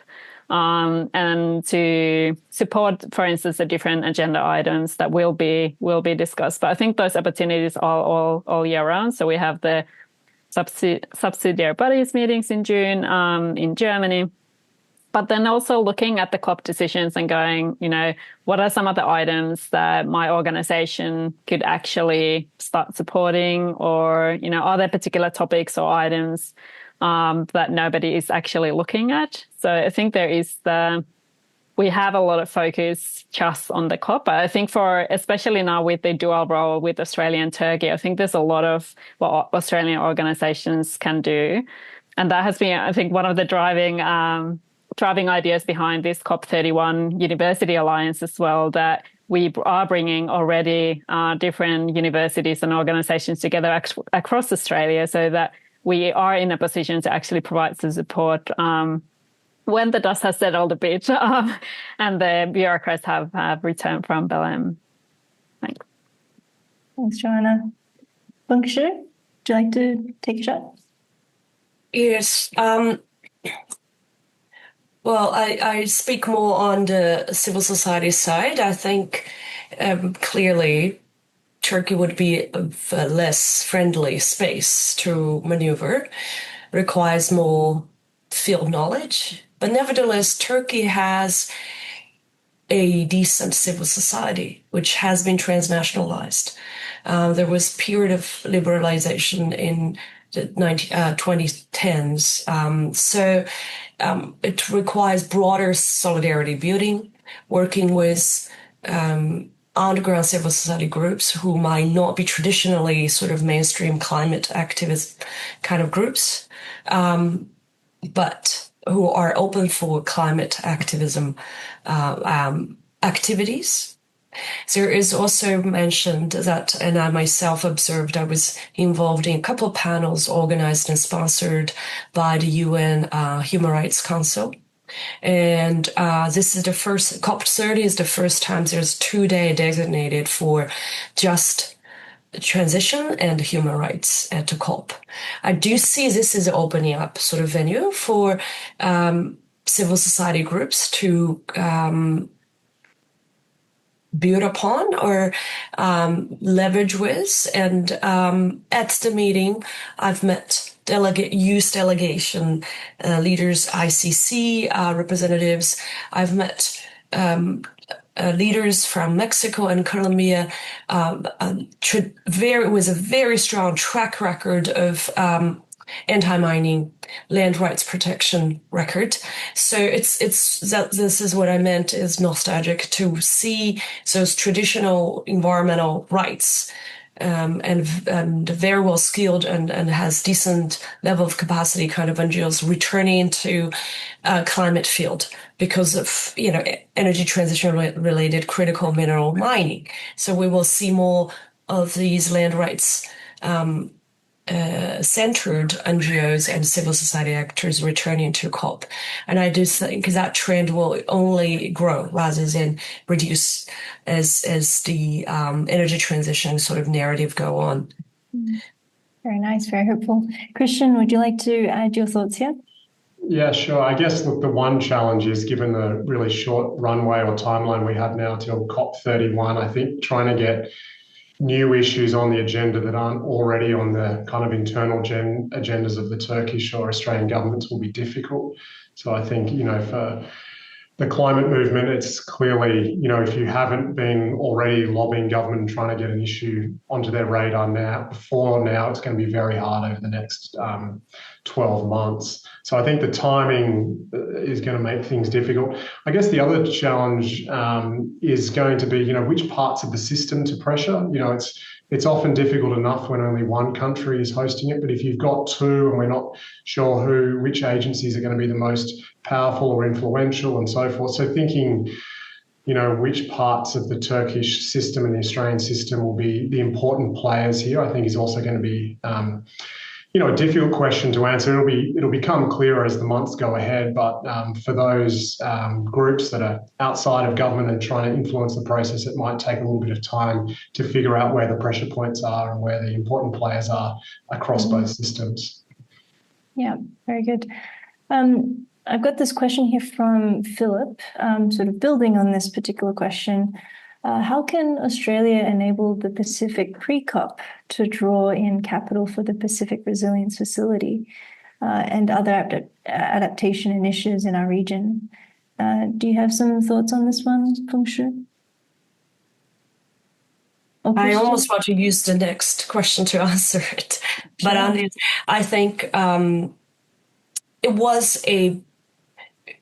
And to support, for instance, the different agenda items that will be discussed. But I think those opportunities are all year round. So we have the subsidiary bodies meetings in June in Germany. But then also looking at the COP decisions and going, what are some of the items that my organization could actually start supporting, or, are there particular topics or items that nobody is actually looking at? So I think we have a lot of focus just on the COP. But I think especially now with the dual role with Australia and Turkey, I think there's a lot of what Australian organizations can do. And that has been, I think, one of the driving ideas behind this COP31 University Alliance as well, that we are bringing already different universities and organizations together across Australia so that we are in a position to actually provide some support when the dust has settled a bit and the bureaucrats have returned from Belém. Thanks. Thanks, Johanna. Fengshi, would you like to take a shot? Yes. Well, I speak more on the civil society side. I think clearly Turkey would be a less friendly space to maneuver, requires more field knowledge. But nevertheless, Turkey has a decent civil society, which has been transnationalized. There was a period of liberalization in the 2010s. It requires broader solidarity building, working with underground civil society groups who might not be traditionally sort of mainstream climate activist kind of groups, but who are open for climate activism activities. There is also mentioned that, and I myself observed, I was involved in a couple of panels organized and sponsored by the UN Human Rights Council. And this is the first, COP30 is the first time there's 2 day designated for just transition and human rights at the COP. I do see this is opening up sort of venue for civil society groups to build upon or leverage with. And at the meeting, I've met youth delegation leaders, ICC representatives. I've met leaders from Mexico and Colombia with a very strong track record of anti-mining, land rights protection record. So it's that this is what I meant is nostalgic to see those traditional environmental rights and very well skilled and has decent level of capacity kind of NGOs returning to climate field because of energy transition related critical mineral mining. So we will see more of these land rights centered NGOs and civil society actors returning to COP. And I do think that trend will only grow rather than reduce as the energy transition sort of narrative go on. Very nice, very hopeful. Christian, would you like to add your thoughts here? Yeah, sure. I guess, look, the one challenge is, given the really short runway or timeline we have now till COP31, I think trying to get new issues on the agenda that aren't already on the kind of internal agendas of the Turkish or Australian governments will be difficult. So I think, for the climate movement, it's clearly, if you haven't been already lobbying government and trying to get an issue onto their radar now, it's going to be very hard over the next 12 months. So I think the timing is going to make things difficult. I guess the other challenge is going to be, which parts of the system to pressure. It's often difficult enough when only one country is hosting it, but if you've got two and we're not sure which agencies are going to be the most powerful or influential and so forth. So thinking, which parts of the Turkish system and the Australian system will be the important players here, I think is also going to be a difficult question to answer. It'll become clearer as the months go ahead, but for those groups that are outside of government and trying to influence the process, it might take a little bit of time to figure out where the pressure points are and where the important players are across both systems. Yeah, very good. I've got this question here from Philip, sort of building on this particular question. How can Australia enable the Pacific pre-COP to draw in capital for the Pacific Resilience Facility and other adaptation initiatives in our region? Do you have some thoughts on this one, Fengshi? I almost want to use the next question to answer it. Sure. But I think it was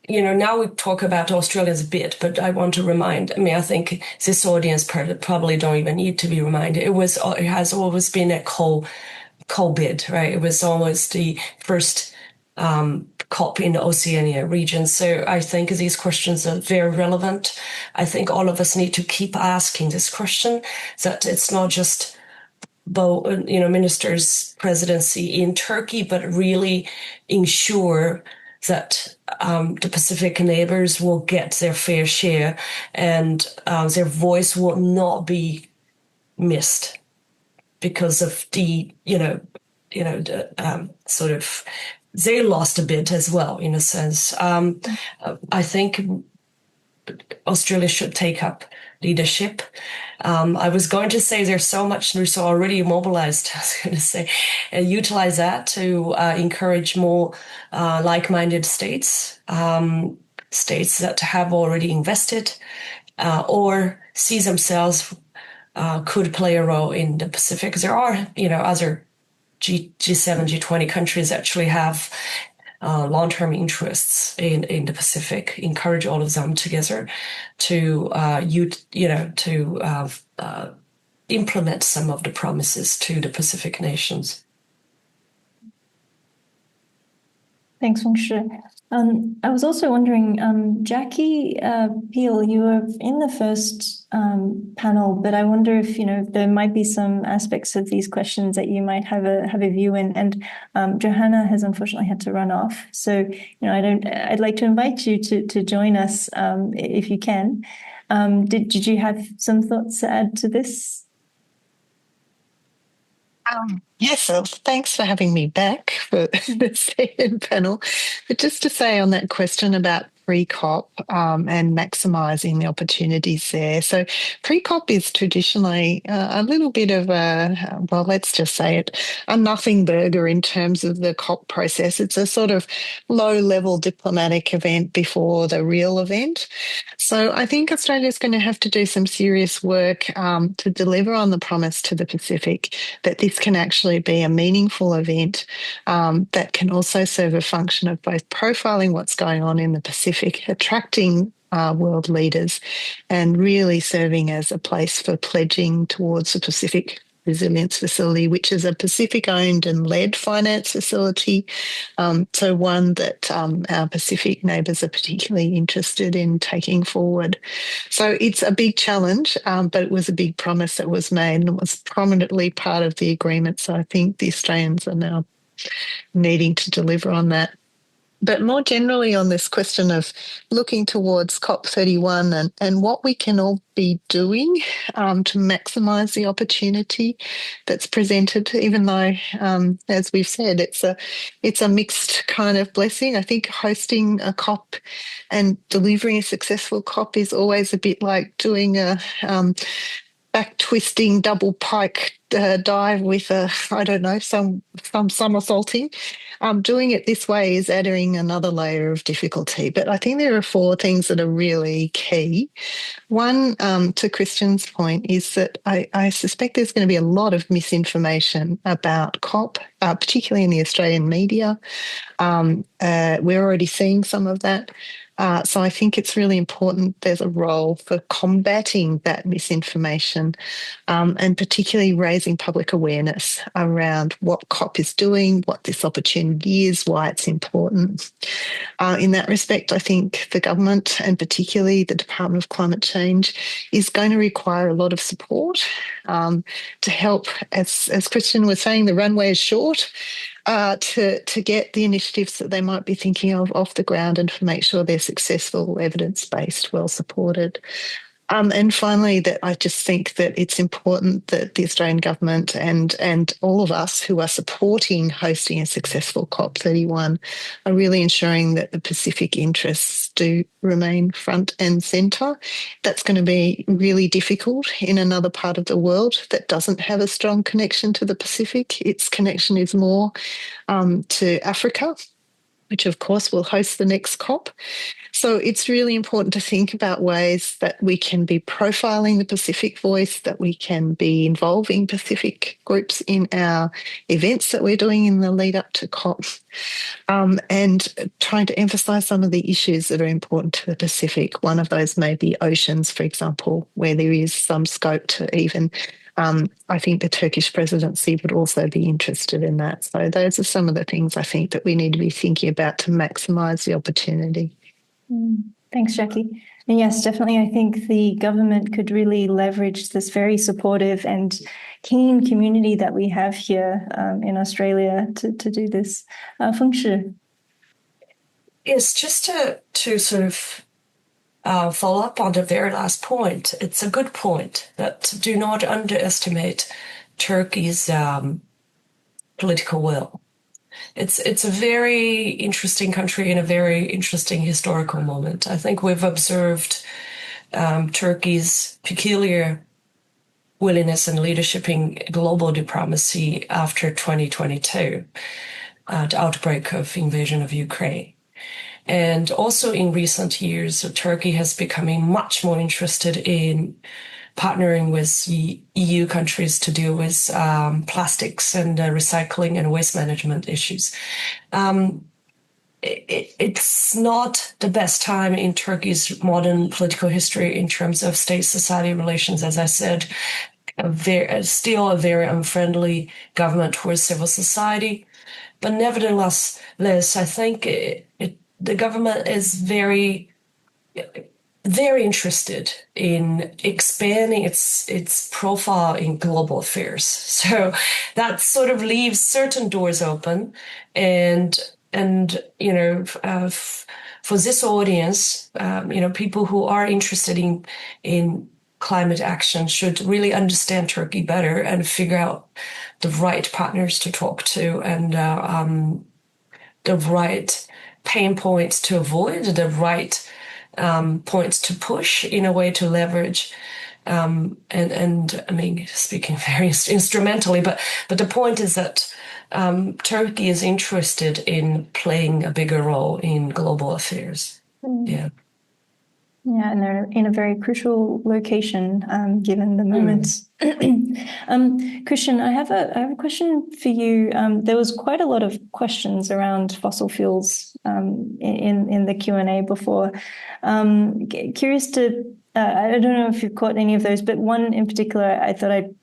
now we talk about Australia's bid, but I want to I think this audience probably don't even need to be reminded. It has always been a coal bid, right? It was always the first COP in the Oceania region. So I think these questions are very relevant. I think all of us need to keep asking this question, that it's not just minister's presidency in Turkey, but really ensure that the Pacific neighbors will get their fair share and their voice will not be missed because of sort of they lost a bit as well, in a sense. I think Australia should take up leadership. I was going to say there's so much news already mobilized, I was going to say, and utilize that to encourage more like-minded states, states that have already invested or see themselves could play a role in the Pacific. There are, other G7, G20 countries actually have long-term interests in the Pacific. Encourage all of them together to implement some of the promises to the Pacific nations. Thanks, Fengshi. I was also wondering, Jackie Peel, you were in the first panel, but I wonder if there might be some aspects of these questions that you might have a view in. And Johanna has unfortunately had to run off, so I'd like to invite you to join us if you can. Did you have some thoughts to add to this? Yes, so thanks for having me back for the second panel. But just to say on that question about pre-COP and maximising the opportunities there. So pre-COP is traditionally a little bit of let's just say it, a nothing burger in terms of the COP process. It's a sort of low-level diplomatic event before the real event. So I think Australia's going to have to do some serious work to deliver on the promise to the Pacific that this can actually be a meaningful event that can also serve a function of both profiling what's going on in the Pacific, attracting world leaders, and really serving as a place for pledging towards the Pacific Resilience Facility, which is a Pacific-owned and led finance facility, so one that our Pacific neighbours are particularly interested in taking forward. So it's a big challenge, but it was a big promise that was made and it was prominently part of the agreement. So I think the Australians are now needing to deliver on that. But more generally on this question of looking towards COP31 and what we can all be doing to maximise the opportunity that's presented, even though, as we've said, it's a mixed kind of blessing. I think hosting a COP and delivering a successful COP is always a bit like doing a back-twisting double pike dive with some somersaulting. Doing it this way is adding another layer of difficulty. But I think there are 4 things that are really key. One, to Christian's point, is that I suspect there's going to be a lot of misinformation about COP, particularly in the Australian media. We're already seeing some of that. So I think it's really important there's a role for combating that misinformation and particularly raising public awareness around what COP is doing, what this opportunity is, why it's important. In that respect, I think the government and particularly the Department of Climate Change is going to require a lot of support to help, as Christian was saying, the runway is short. To get the initiatives that they might be thinking of off the ground and to make sure they're successful, evidence-based, well-supported. And finally, that I just think that it's important that the Australian government and all of us who are supporting hosting a successful COP31 are really ensuring that the Pacific interests do remain front and centre. That's going to be really difficult in another part of the world that doesn't have a strong connection to the Pacific. Its connection is more to Africa, which of course will host the next COP. So it's really important to think about ways that we can be profiling the Pacific voice, that we can be involving Pacific groups in our events that we're doing in the lead up to COP, and trying to emphasise some of the issues that are important to the Pacific. One of those may be oceans, for example, where there is some scope to even I think the Turkish presidency would also be interested in that. So those are some of the things I think that we need to be thinking about to maximise the opportunity. Thanks, Jackie. And yes, definitely, I think the government could really leverage this very supportive and keen community that we have here in Australia to do this. Fengshi. Yes, just to sort of follow up on the very last point, it's a good point that do not underestimate Turkey's political will. It's a very interesting country in a very interesting historical moment. I think we've observed Turkey's peculiar willingness and leadership in global diplomacy after 2022, the outbreak of invasion of Ukraine. And also in recent years, Turkey has becoming much more interested in partnering with EU countries to deal with plastics and recycling and waste management issues. It's not the best time in Turkey's modern political history in terms of state-society relations. As I said, still a very unfriendly government towards civil society. But nevertheless, I think the government is very, very interested in expanding its profile in global affairs. So that sort of leaves certain doors open, and for this audience, people who are interested in climate action should really understand Turkey better and figure out the right partners to talk to and the right pain points to avoid, the right points to push in a way to leverage. And I mean, speaking very instrumentally, but the point is that Turkey is interested in playing a bigger role in global affairs. Yeah. Yeah, and they're in a very crucial location, given the moments. Christian, I have a question for you. There was quite a lot of questions around fossil fuels in the Q&A before. Curious to, I don't know if you've caught any of those, but one in particular I thought I'd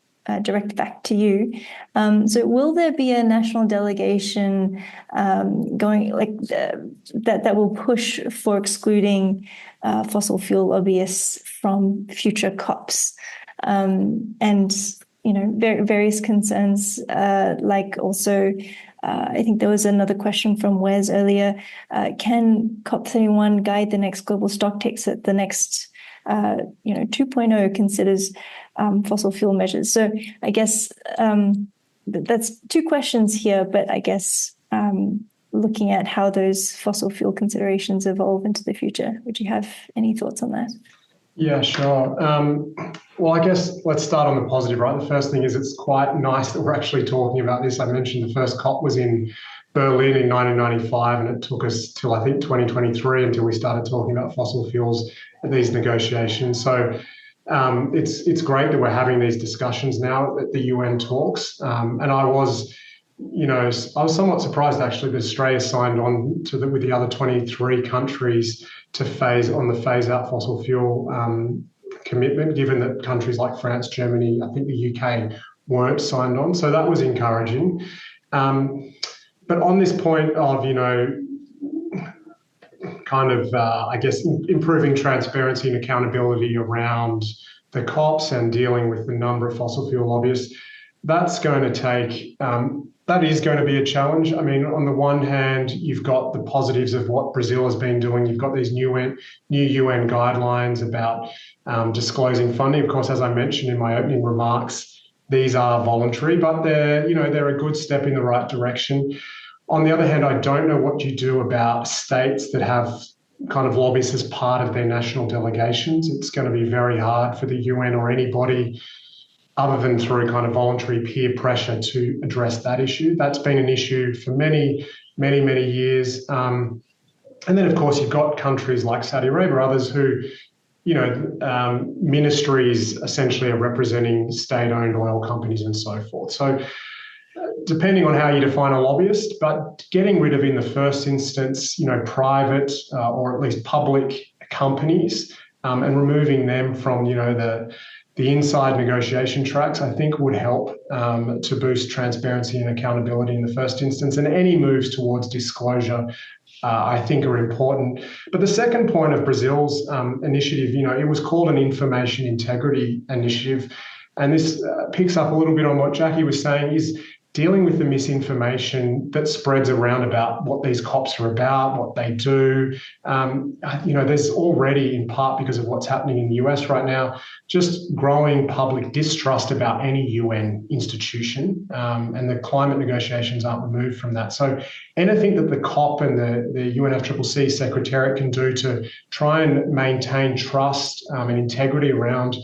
direct back to you. So will there be a national delegation going that will push for excluding fossil fuel lobbyists from future COPs? And various concerns, like also I think there was another question from Wes earlier. Can COP31 guide the next global stocktake that the next 2.0 considers fossil fuel measures? So I guess that's two questions here, but I guess looking at how those fossil fuel considerations evolve into the future, would you have any thoughts on that? Yeah, sure. Well, I guess let's start on the positive, right? The first thing is it's quite nice that we're actually talking about this. I mentioned the first COP was in Berlin in 1995, and it took us till, I think, 2023 until we started talking about fossil fuels at these negotiations. So it's great that we're having these discussions now at the UN talks. And I was somewhat surprised actually that Australia signed on to with the other 23 countries to phase out fossil fuel commitment, given that countries like France, Germany, I think the UK weren't signed on. So that was encouraging. But on this point of, I guess, improving transparency and accountability around the COPs and dealing with the number of fossil fuel lobbyists, that is going to be a challenge. I mean, on the one hand, you've got the positives of what Brazil has been doing. You've got these new UN guidelines about disclosing funding. Of course, as I mentioned in my opening remarks, these are voluntary, but they're a good step in the right direction. On the other hand, I don't know what you do about states that have kind of lobbyists as part of their national delegations. It's going to be very hard for the UN or anybody other than through kind of voluntary peer pressure to address that issue. That's been an issue for many, many, many years. And then, of course, you've got countries like Saudi Arabia, others who, ministries essentially are representing state-owned oil companies and so forth. So depending on how you define a lobbyist, but getting rid of, in the first instance, private or at least public companies and removing them from, the inside negotiation tracks, I think would help to boost transparency and accountability in the first instance. And any moves towards disclosure, I think, are important. But the second point of Brazil's initiative, it was called an information integrity initiative. And this picks up a little bit on what Jackie was saying, is dealing with the misinformation that spreads around about what these COPs are about, what they do. There's already, in part because of what's happening in the US right now, just growing public distrust about any UN institution, and the climate negotiations aren't removed from that. So anything that the COP and the UNFCCC Secretariat can do to try and maintain trust and integrity around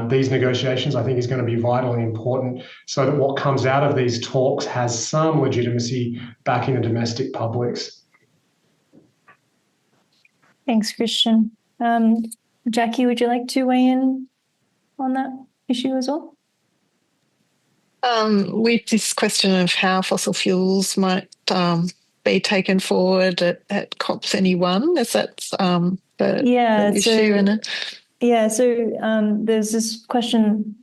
these negotiations, I think, is going to be vitally important so that what comes out of these talks has some legitimacy back in the domestic publics. Thanks, Christian. Jackie, would you like to weigh in on that issue as well? With this question of how fossil fuels might be taken forward at COP31, is that the issue? There's this question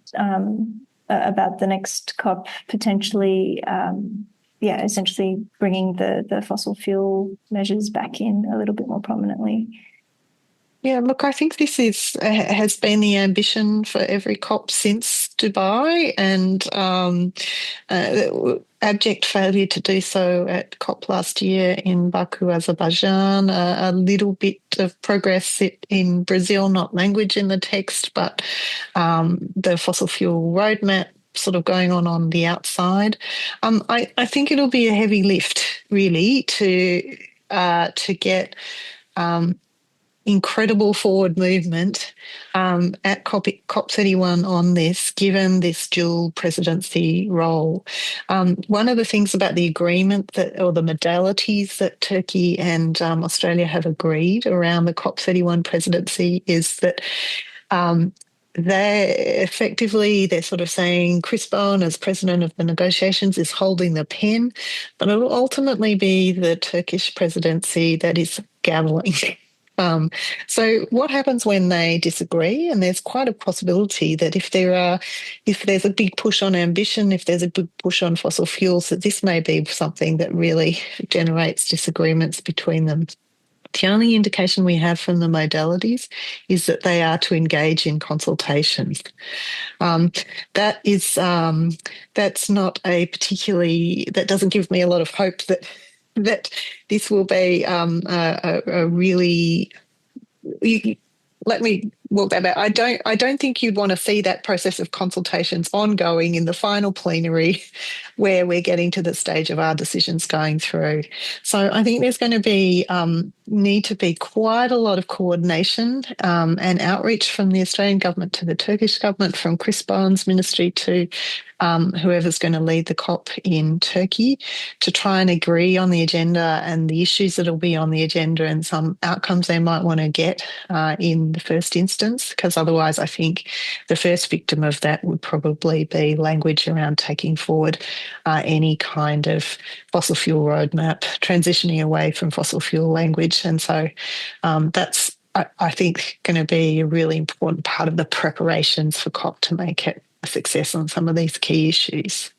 about the next COP potentially, essentially bringing the fossil fuel measures back in a little bit more prominently. Yeah, look, I think this has been the ambition for every COP since Dubai, and abject failure to do so at COP last year in Baku, Azerbaijan, a little bit of progress in Brazil, not language in the text, but the fossil fuel roadmap sort of going on the outside. I think it'll be a heavy lift, really, to get incredible forward movement at COP31 on this, given this dual presidency role. One of the things about the agreement or the modalities that Turkey and Australia have agreed around the COP31 presidency is that they're sort of saying Chris Bowen, as president of the negotiations, is holding the pen, but it will ultimately be the Turkish presidency that is gaveling. So what happens when they disagree? And there's quite a possibility that if there's a big push on ambition, if there's a big push on fossil fuels, that this may be something that really generates disagreements between them. The only indication we have from the modalities is that they are to engage in consultations. That doesn't give me a lot of hope that this will be a really. Let me walk that back. I don't think you'd want to see that process of consultations ongoing in the final plenary, where we're getting to the stage of our decisions going through. So I think there's going to be need to be quite a lot of coordination and outreach from the Australian government to the Turkish government, from Chris Bowen's ministry to whoever's going to lead the COP in Turkey, to try and agree on the agenda and the issues that will be on the agenda and some outcomes they might want to get in the first instance, because otherwise I think the first victim of that would probably be language around taking forward any kind of fossil fuel roadmap, transitioning away from fossil fuel language. And so that's, I think, going to be a really important part of the preparations for COP to make it a success on some of these key issues.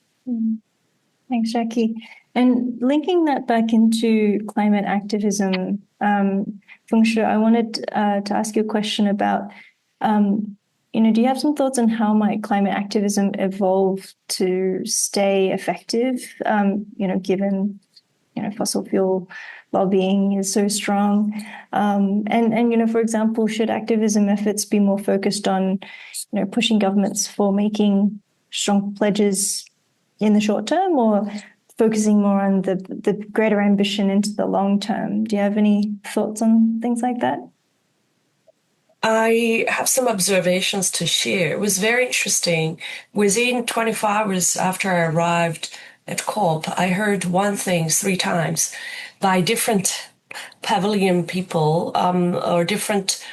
Thanks, Jackie. And linking that back into climate activism, Fengshi, I wanted to ask you a question about, do you have some thoughts on how might climate activism evolve to stay effective, given, fossil fuel lobbying is so strong? And for example, should activism efforts be more focused on, pushing governments for making strong pledges in the short term, or focusing more on the greater ambition into the long term? Do you have any thoughts on things like that? I have some observations to share. It was very interesting. Within 24 hours after I arrived at COP, I heard one thing 3 times by different pavilion people or different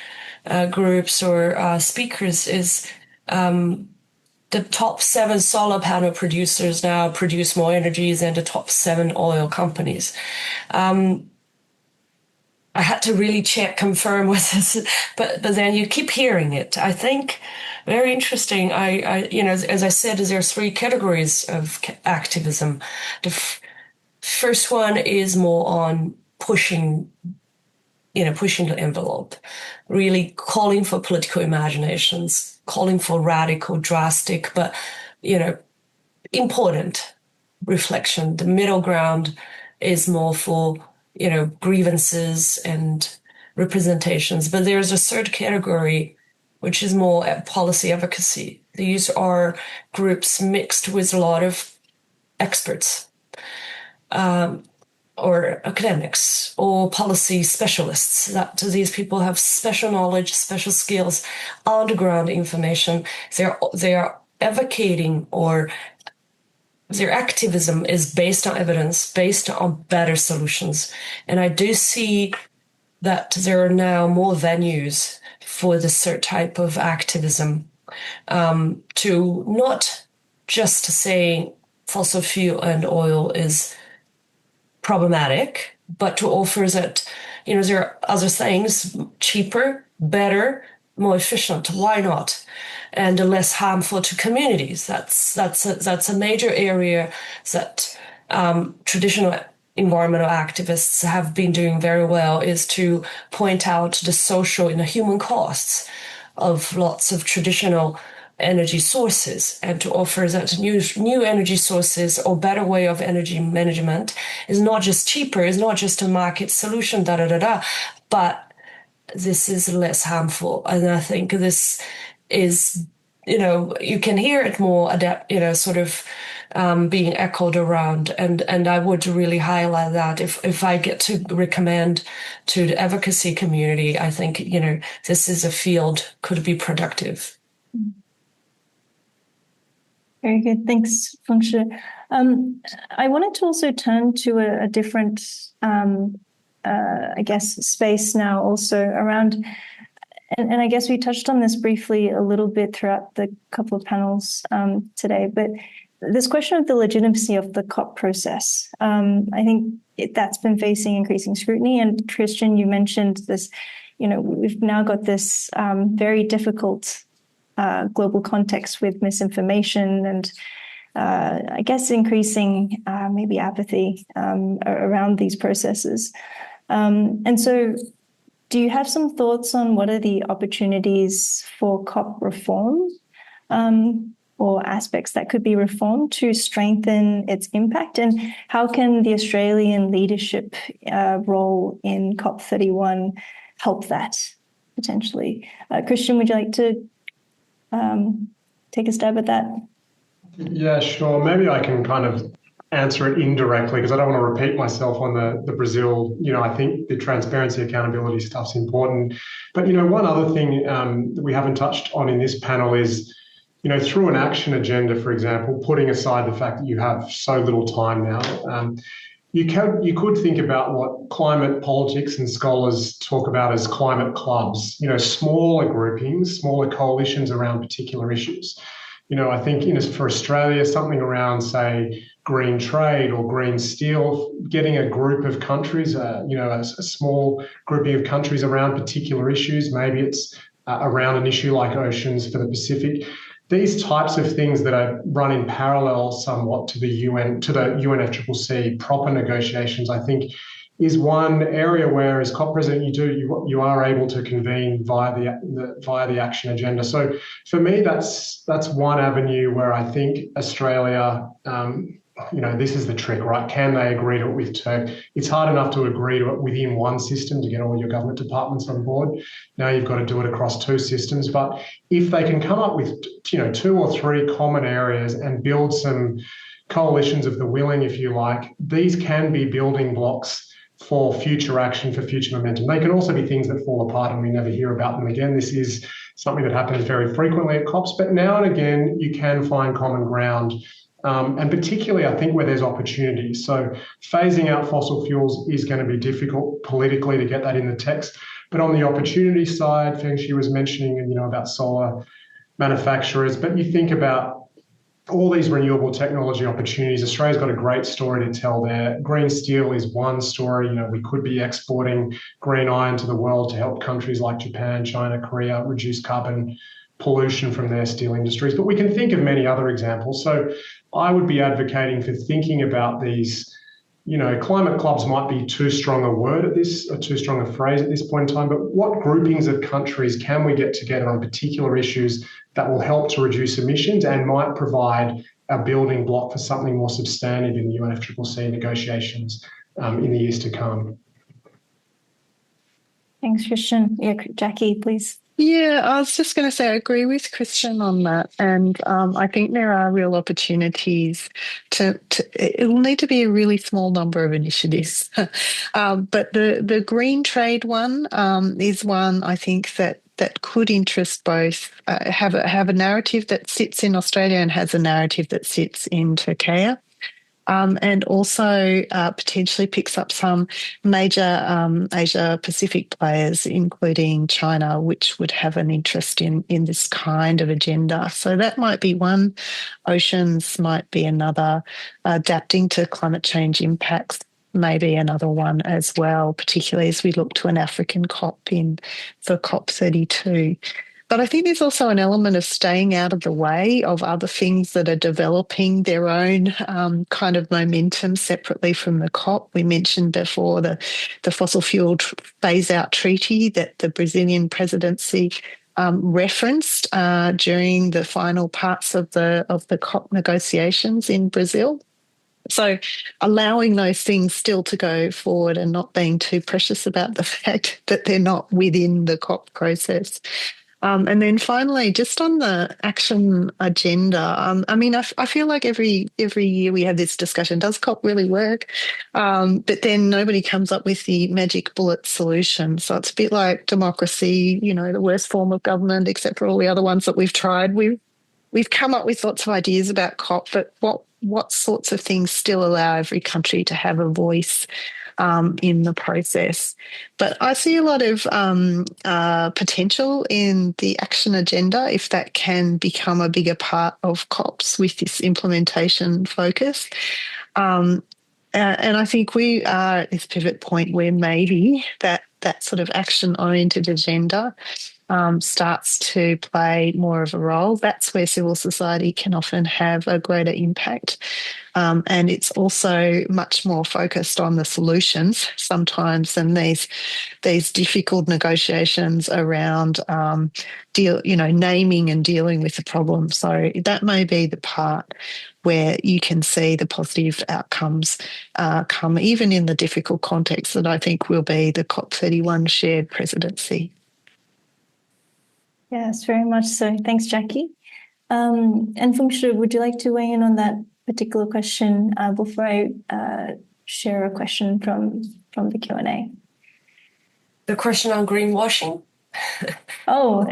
groups or speakers, is the top 7 solar panel producers now produce more energy than the top 7 oil companies. I had to really confirm with this, but then you keep hearing it. I think very interesting. As I said, there are 3 categories of activism. The first one is more on pushing the envelope, really calling for political imaginations, calling for radical, drastic, but, important reflection. The middle ground is more for, grievances and representations. But there's a third category, which is more policy advocacy. These are groups mixed with a lot of experts, or academics or policy specialists. That these people have special knowledge, special skills, on-the-ground information. They are advocating, or their activism is based on evidence, based on better solutions. And I do see that there are now more venues for this certain type of activism, to not just say fossil fuel and oil is problematic, but to offer that, there are other things, cheaper, better, more efficient. Why not? And less harmful to communities. That's a major area that traditional environmental activists have been doing very well, is to point out the social and the human costs of lots of traditional energy sources, and to offer that new energy sources or better way of energy management is not just cheaper, is not just a market solution, but this is less harmful. And I think this is, you can hear it more being echoed around. And I would really highlight that if I get to recommend to the advocacy community, I think, this is a field could be productive. Very good. Thanks, Fengshi. I wanted to also turn to a different, space now also around, and I guess we touched on this briefly a little bit throughout the couple of panels today, but this question of the legitimacy of the COP process, I think that's been facing increasing scrutiny. And Christian, you mentioned this, we've now got this very difficult global context with misinformation and I guess increasing maybe apathy around these processes. And so do you have some thoughts on what are the opportunities for COP reform or aspects that could be reformed to strengthen its impact? And how can the Australian leadership role in COP31 help that potentially? Christian, would you like to take a stab at that? Yeah, sure. Maybe I can kind of answer it indirectly, because I don't want to repeat myself on the Brazil. I think the transparency, accountability stuff's important. But, one other thing that we haven't touched on in this panel is, through an action agenda, for example, putting aside the fact that you have so little time now, you could think about what climate politics and scholars talk about as climate clubs, smaller groupings, smaller coalitions around particular issues. I think for Australia, something around, say, green trade or green steel, getting a group of countries, a small grouping of countries around particular issues. Maybe it's around an issue like oceans for the Pacific. These types of things that are run in parallel somewhat to the UN, to the UNFCCC proper negotiations, I think is one area where, as COP president, you are able to convene via the action agenda. So for me, that's one avenue where I think Australia, this is the trick, right? Can they agree to it with Turkey? It's hard enough to agree to it within one system to get all your government departments on board. Now you've got to do it across two systems. But if they can come up with, 2 or 3 common areas and build some coalitions of the willing, if you like, these can be building blocks for future action, for future momentum. They can also be things that fall apart and we never hear about them again. This is something that happens very frequently at COPs, but now and again you can find common ground. And particularly, I think, where there's opportunities. So phasing out fossil fuels is going to be difficult politically to get that in the text. But on the opportunity side, Fengshi was mentioning, about solar manufacturers. But you think about all these renewable technology opportunities. Australia's got a great story to tell there. Green steel is one story. We could be exporting green iron to the world to help countries like Japan, China, Korea reduce carbon pollution from their steel industries. But we can think of many other examples. So I would be advocating for thinking about these, climate clubs might be too strong a word at this, or too strong a phrase at this point in time, but what groupings of countries can we get together on particular issues that will help to reduce emissions and might provide a building block for something more substantive in the UNFCCC negotiations in the years to come. Thanks, Christian. Yeah, Jackie, please. Yeah, I was just going to say I agree with Christian on that, and I think there are real opportunities it will need to be a really small number of initiatives, but the green trade one is one I think that could interest both, have a narrative that sits in Australia and has a narrative that sits in Turkey. And also potentially picks up some major Asia Pacific players, including China, which would have an interest in this kind of agenda. So that might be one. Oceans might be another. Adapting to climate change impacts may be another one as well, particularly as we look to an African COP for COP32. But I think there's also an element of staying out of the way of other things that are developing their own kind of momentum separately from the COP. We mentioned before the fossil fuel phase-out treaty that the Brazilian presidency referenced during the final parts of the COP negotiations in Brazil. So allowing those things still to go forward and not being too precious about the fact that they're not within the COP process. And then finally, just on the action agenda, I mean, I feel like every year we have this discussion, does COP really work? But then nobody comes up with the magic bullet solution. So it's a bit like democracy, the worst form of government, except for all the other ones that we've tried. We've come up with lots of ideas about COP, but what sorts of things still allow every country to have a voice in the process? But I see a lot of potential in the action agenda if that can become a bigger part of COPs with this implementation focus. And I think we are at this pivot point where maybe that sort of action-oriented agenda starts to play more of a role. That's where civil society can often have a greater impact. And it's also much more focused on the solutions sometimes than these difficult negotiations around naming and dealing with the problem. So that may be the part where you can see the positive outcomes come even in the difficult context that I think will be the COP31 shared presidency. Yes, very much so. Thanks, Jackie. And Fengshi, would you like to weigh in on that particular question before I share a question from the Q&A? The question on greenwashing? Or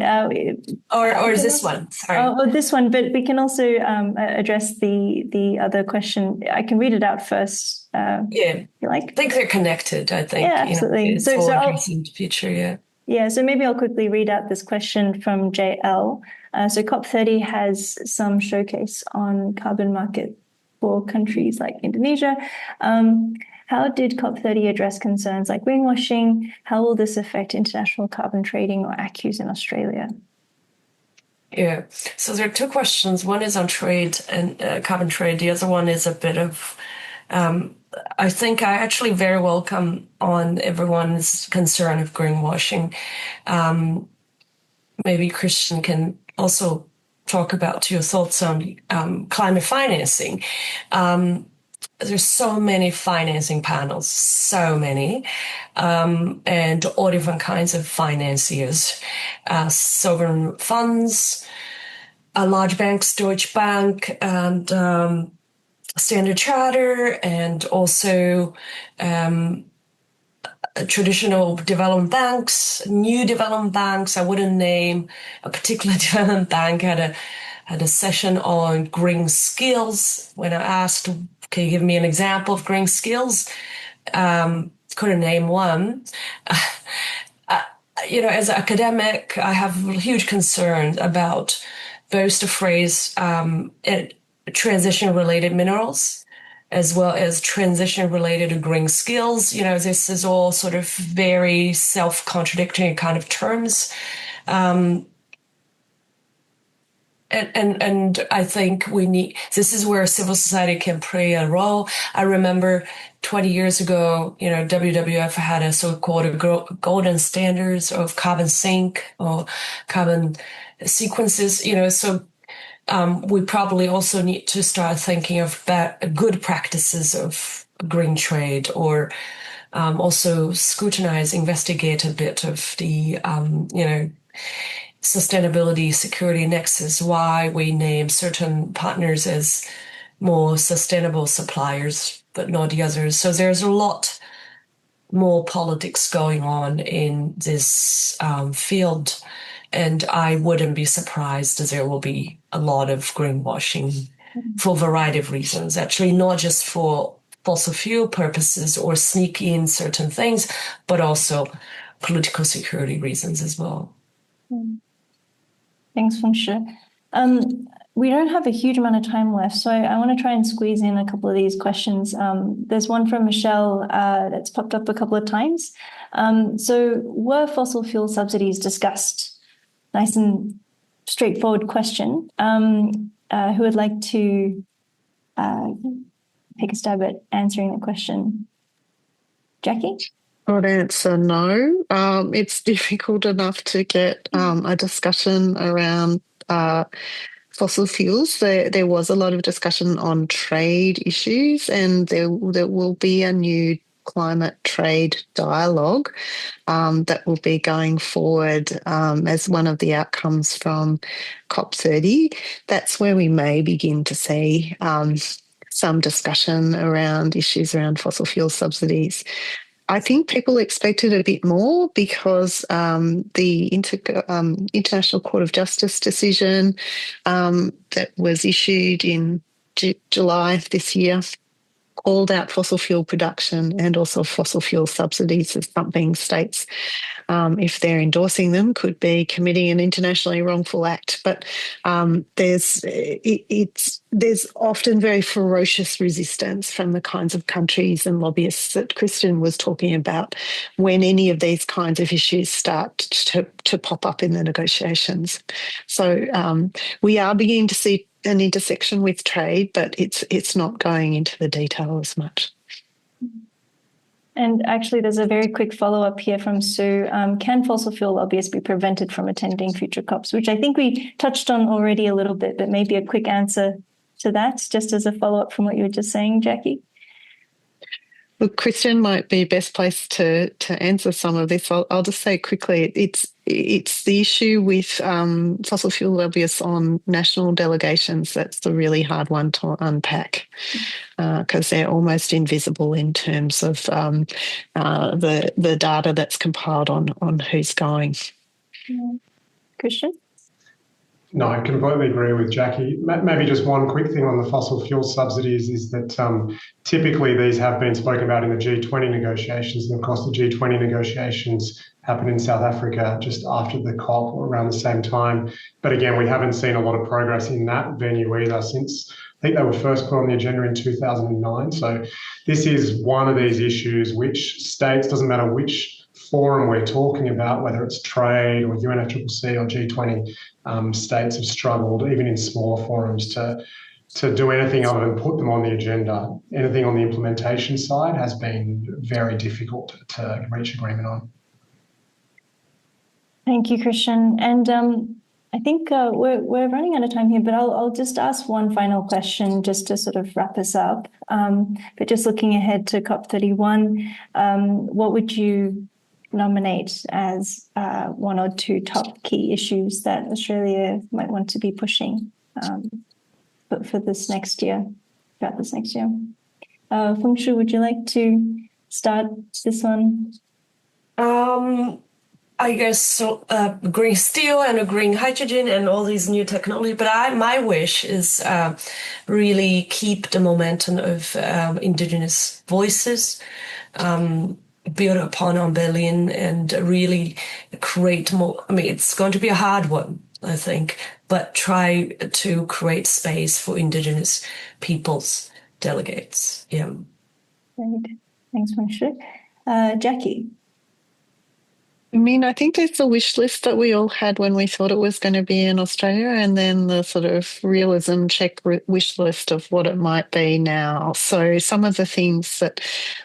is this one? Sorry. Oh, this one. But we can also address the other question. I can read it out first. Yeah. If you like. I think they're connected. I think. Yeah, absolutely. It's all addressing the future. Yeah. Yeah. So maybe I'll quickly read out this question from JL. So COP30 has some showcase on carbon market for countries like Indonesia. How did COP30 address concerns like greenwashing? How will this affect international carbon trading or ACCUs in Australia? Yeah, so there are two questions. One is on trade and carbon trade. The other one is a bit of, I think I actually very welcome on everyone's concern of greenwashing. Maybe Christian can also talk about your thoughts on climate financing. There's so many financing panels, so many, and all different kinds of financiers, sovereign funds, large banks, Deutsche Bank, and Standard Chartered, and also traditional development banks, new development banks. I wouldn't name a particular development bank. Had a session on green skills. When I asked, can you give me an example of green skills? Couldn't name one. As an academic, I have huge concerns about both the phrase transition-related minerals as well as transition-related to green skills. This is all sort of very self-contradictory kind of terms. And I think this is where civil society can play a role. I remember 20 years ago, WWF had a so-called golden standards of carbon sink or carbon sequences, so we probably also need to start thinking of good practices of green trade, or also scrutinize, investigate a bit of the, sustainability security nexus, why we name certain partners as more sustainable suppliers, but not the others. So there's a lot more politics going on in this field. And I wouldn't be surprised that there will be a lot of greenwashing for a variety of reasons, actually, not just for fossil fuel purposes or sneak in certain things, but also political security reasons as well. Thanks, Fengshi. We don't have a huge amount of time left, so I want to try and squeeze in a couple of these questions. There's one from Michelle that's popped up a couple of times. So were fossil fuel subsidies discussed? Nice and straightforward question. Who would like to take a stab at answering the question? Jackie? Short answer, no. It's difficult enough to get a discussion around fossil fuels. There was a lot of discussion on trade issues, and there will be a new climate trade dialogue that will be going forward as one of the outcomes from COP30. That's where we may begin to see some discussion around issues around fossil fuel subsidies. I think people expected a bit more because the International Court of Justice decision that was issued in July of this year called out fossil fuel production and also fossil fuel subsidies as something states, if they're endorsing them, could be committing an internationally wrongful act. But there's often very ferocious resistance from the kinds of countries and lobbyists that Kristen was talking about when any of these kinds of issues start to pop up in the negotiations. So we are beginning to see an intersection with trade, but it's not going into the detail as much. And actually, there's a very quick follow-up here from Sue. Can fossil fuel lobbyists be prevented from attending future COPs? Which I think we touched on already a little bit, but maybe a quick answer to that, just as a follow-up from what you were just saying, Jackie. Look, Kristen might be best placed to answer some of this. I'll just say quickly, it's the issue with fossil fuel lobbyists on national delegations that's the really hard one to unpack because they're almost invisible in terms of the data that's compiled on who's going. Christian? No, I completely agree with Jackie. Maybe just one quick thing on the fossil fuel subsidies is that typically these have been spoken about in the G20 negotiations. And of course, the G20 negotiations happened in South Africa just after the COP or around the same time. But again, we haven't seen a lot of progress in that venue either since I think they were first put on the agenda in 2009. So this is one of these issues which states, doesn't matter which forum we're talking about, whether it's trade or UNFCCC or G20, states have struggled, even in smaller forums, to do anything other than put them on the agenda. Anything on the implementation side has been very difficult to reach agreement on. Thank you, Christian. And I think we're running out of time here, but I'll just ask one final question just to sort of wrap us up. But just looking ahead to COP31, what would you nominate as one or two top key issues that Australia might want to be pushing for this next year, throughout this next year? Fengshi, would you like to start this one? I guess so, green steel and green hydrogen and all these new technology. But my wish is really keep the momentum of Indigenous voices, build upon on Belém and really create more. I mean, it's going to be a hard one, I think, but try to create space for Indigenous peoples delegates. Yeah. Great. Thanks, Fengshi. Jackie? I mean, I think there's a wish list that we all had when we thought it was going to be in Australia, and then the sort of realism check wish list of what it might be now. So some of the things that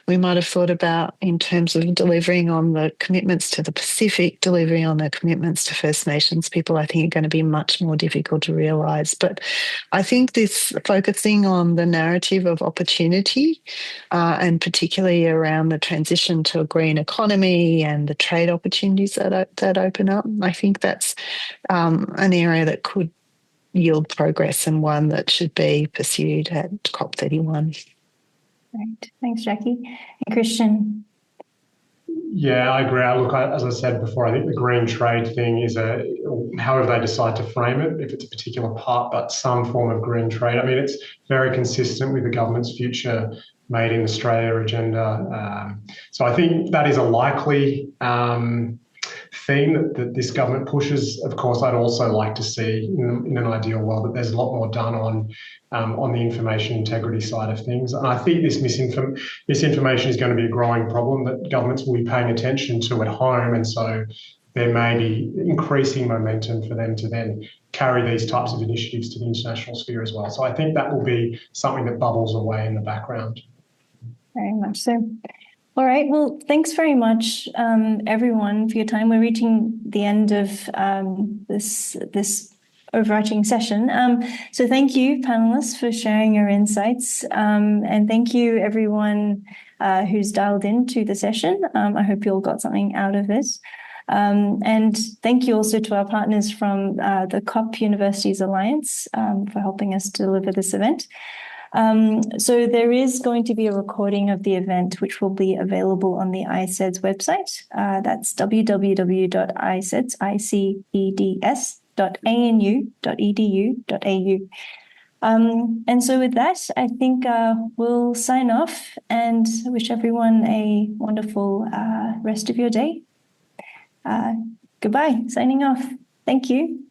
we might have thought about in terms of delivering on the commitments to the Pacific, delivering on the commitments to First Nations people, I think are going to be much more difficult to realise. But I think this focusing on the narrative of opportunity, and particularly around the transition to a green economy and the trade opportunities that open up, I think that's an area that could yield progress and one that should be pursued at COP31. Right. Thanks, Jackie. And Christian. Yeah, I agree. Look, as I said before, I think the green trade thing is however they decide to frame it, if it's a particular part, but some form of green trade. I mean, it's very consistent with the government's future Made in Australia agenda. So I think that is a likely theme that this government pushes. Of course, I'd also like to see in an ideal world that there's a lot more done on the information integrity side of things. And I think this misinformation is going to be a growing problem that governments will be paying attention to at home. And so there may be increasing momentum for them to then carry these types of initiatives to the international sphere as well. So I think that will be something that bubbles away in the background. Very much so. All right. Well, thanks very much, everyone, for your time. We're reaching the end of this overarching session. So thank you, panelists, for sharing your insights. And thank you, everyone who's dialed into the session. I hope you all got something out of this. And thank you also to our partners from the COP Universities Alliance for helping us deliver this event. So there is going to be a recording of the event, which will be available on the ICEDS website. That's www.iceds.anu.edu.au. And so with that, I think we'll sign off and wish everyone a wonderful rest of your day. Goodbye. Signing off. Thank you.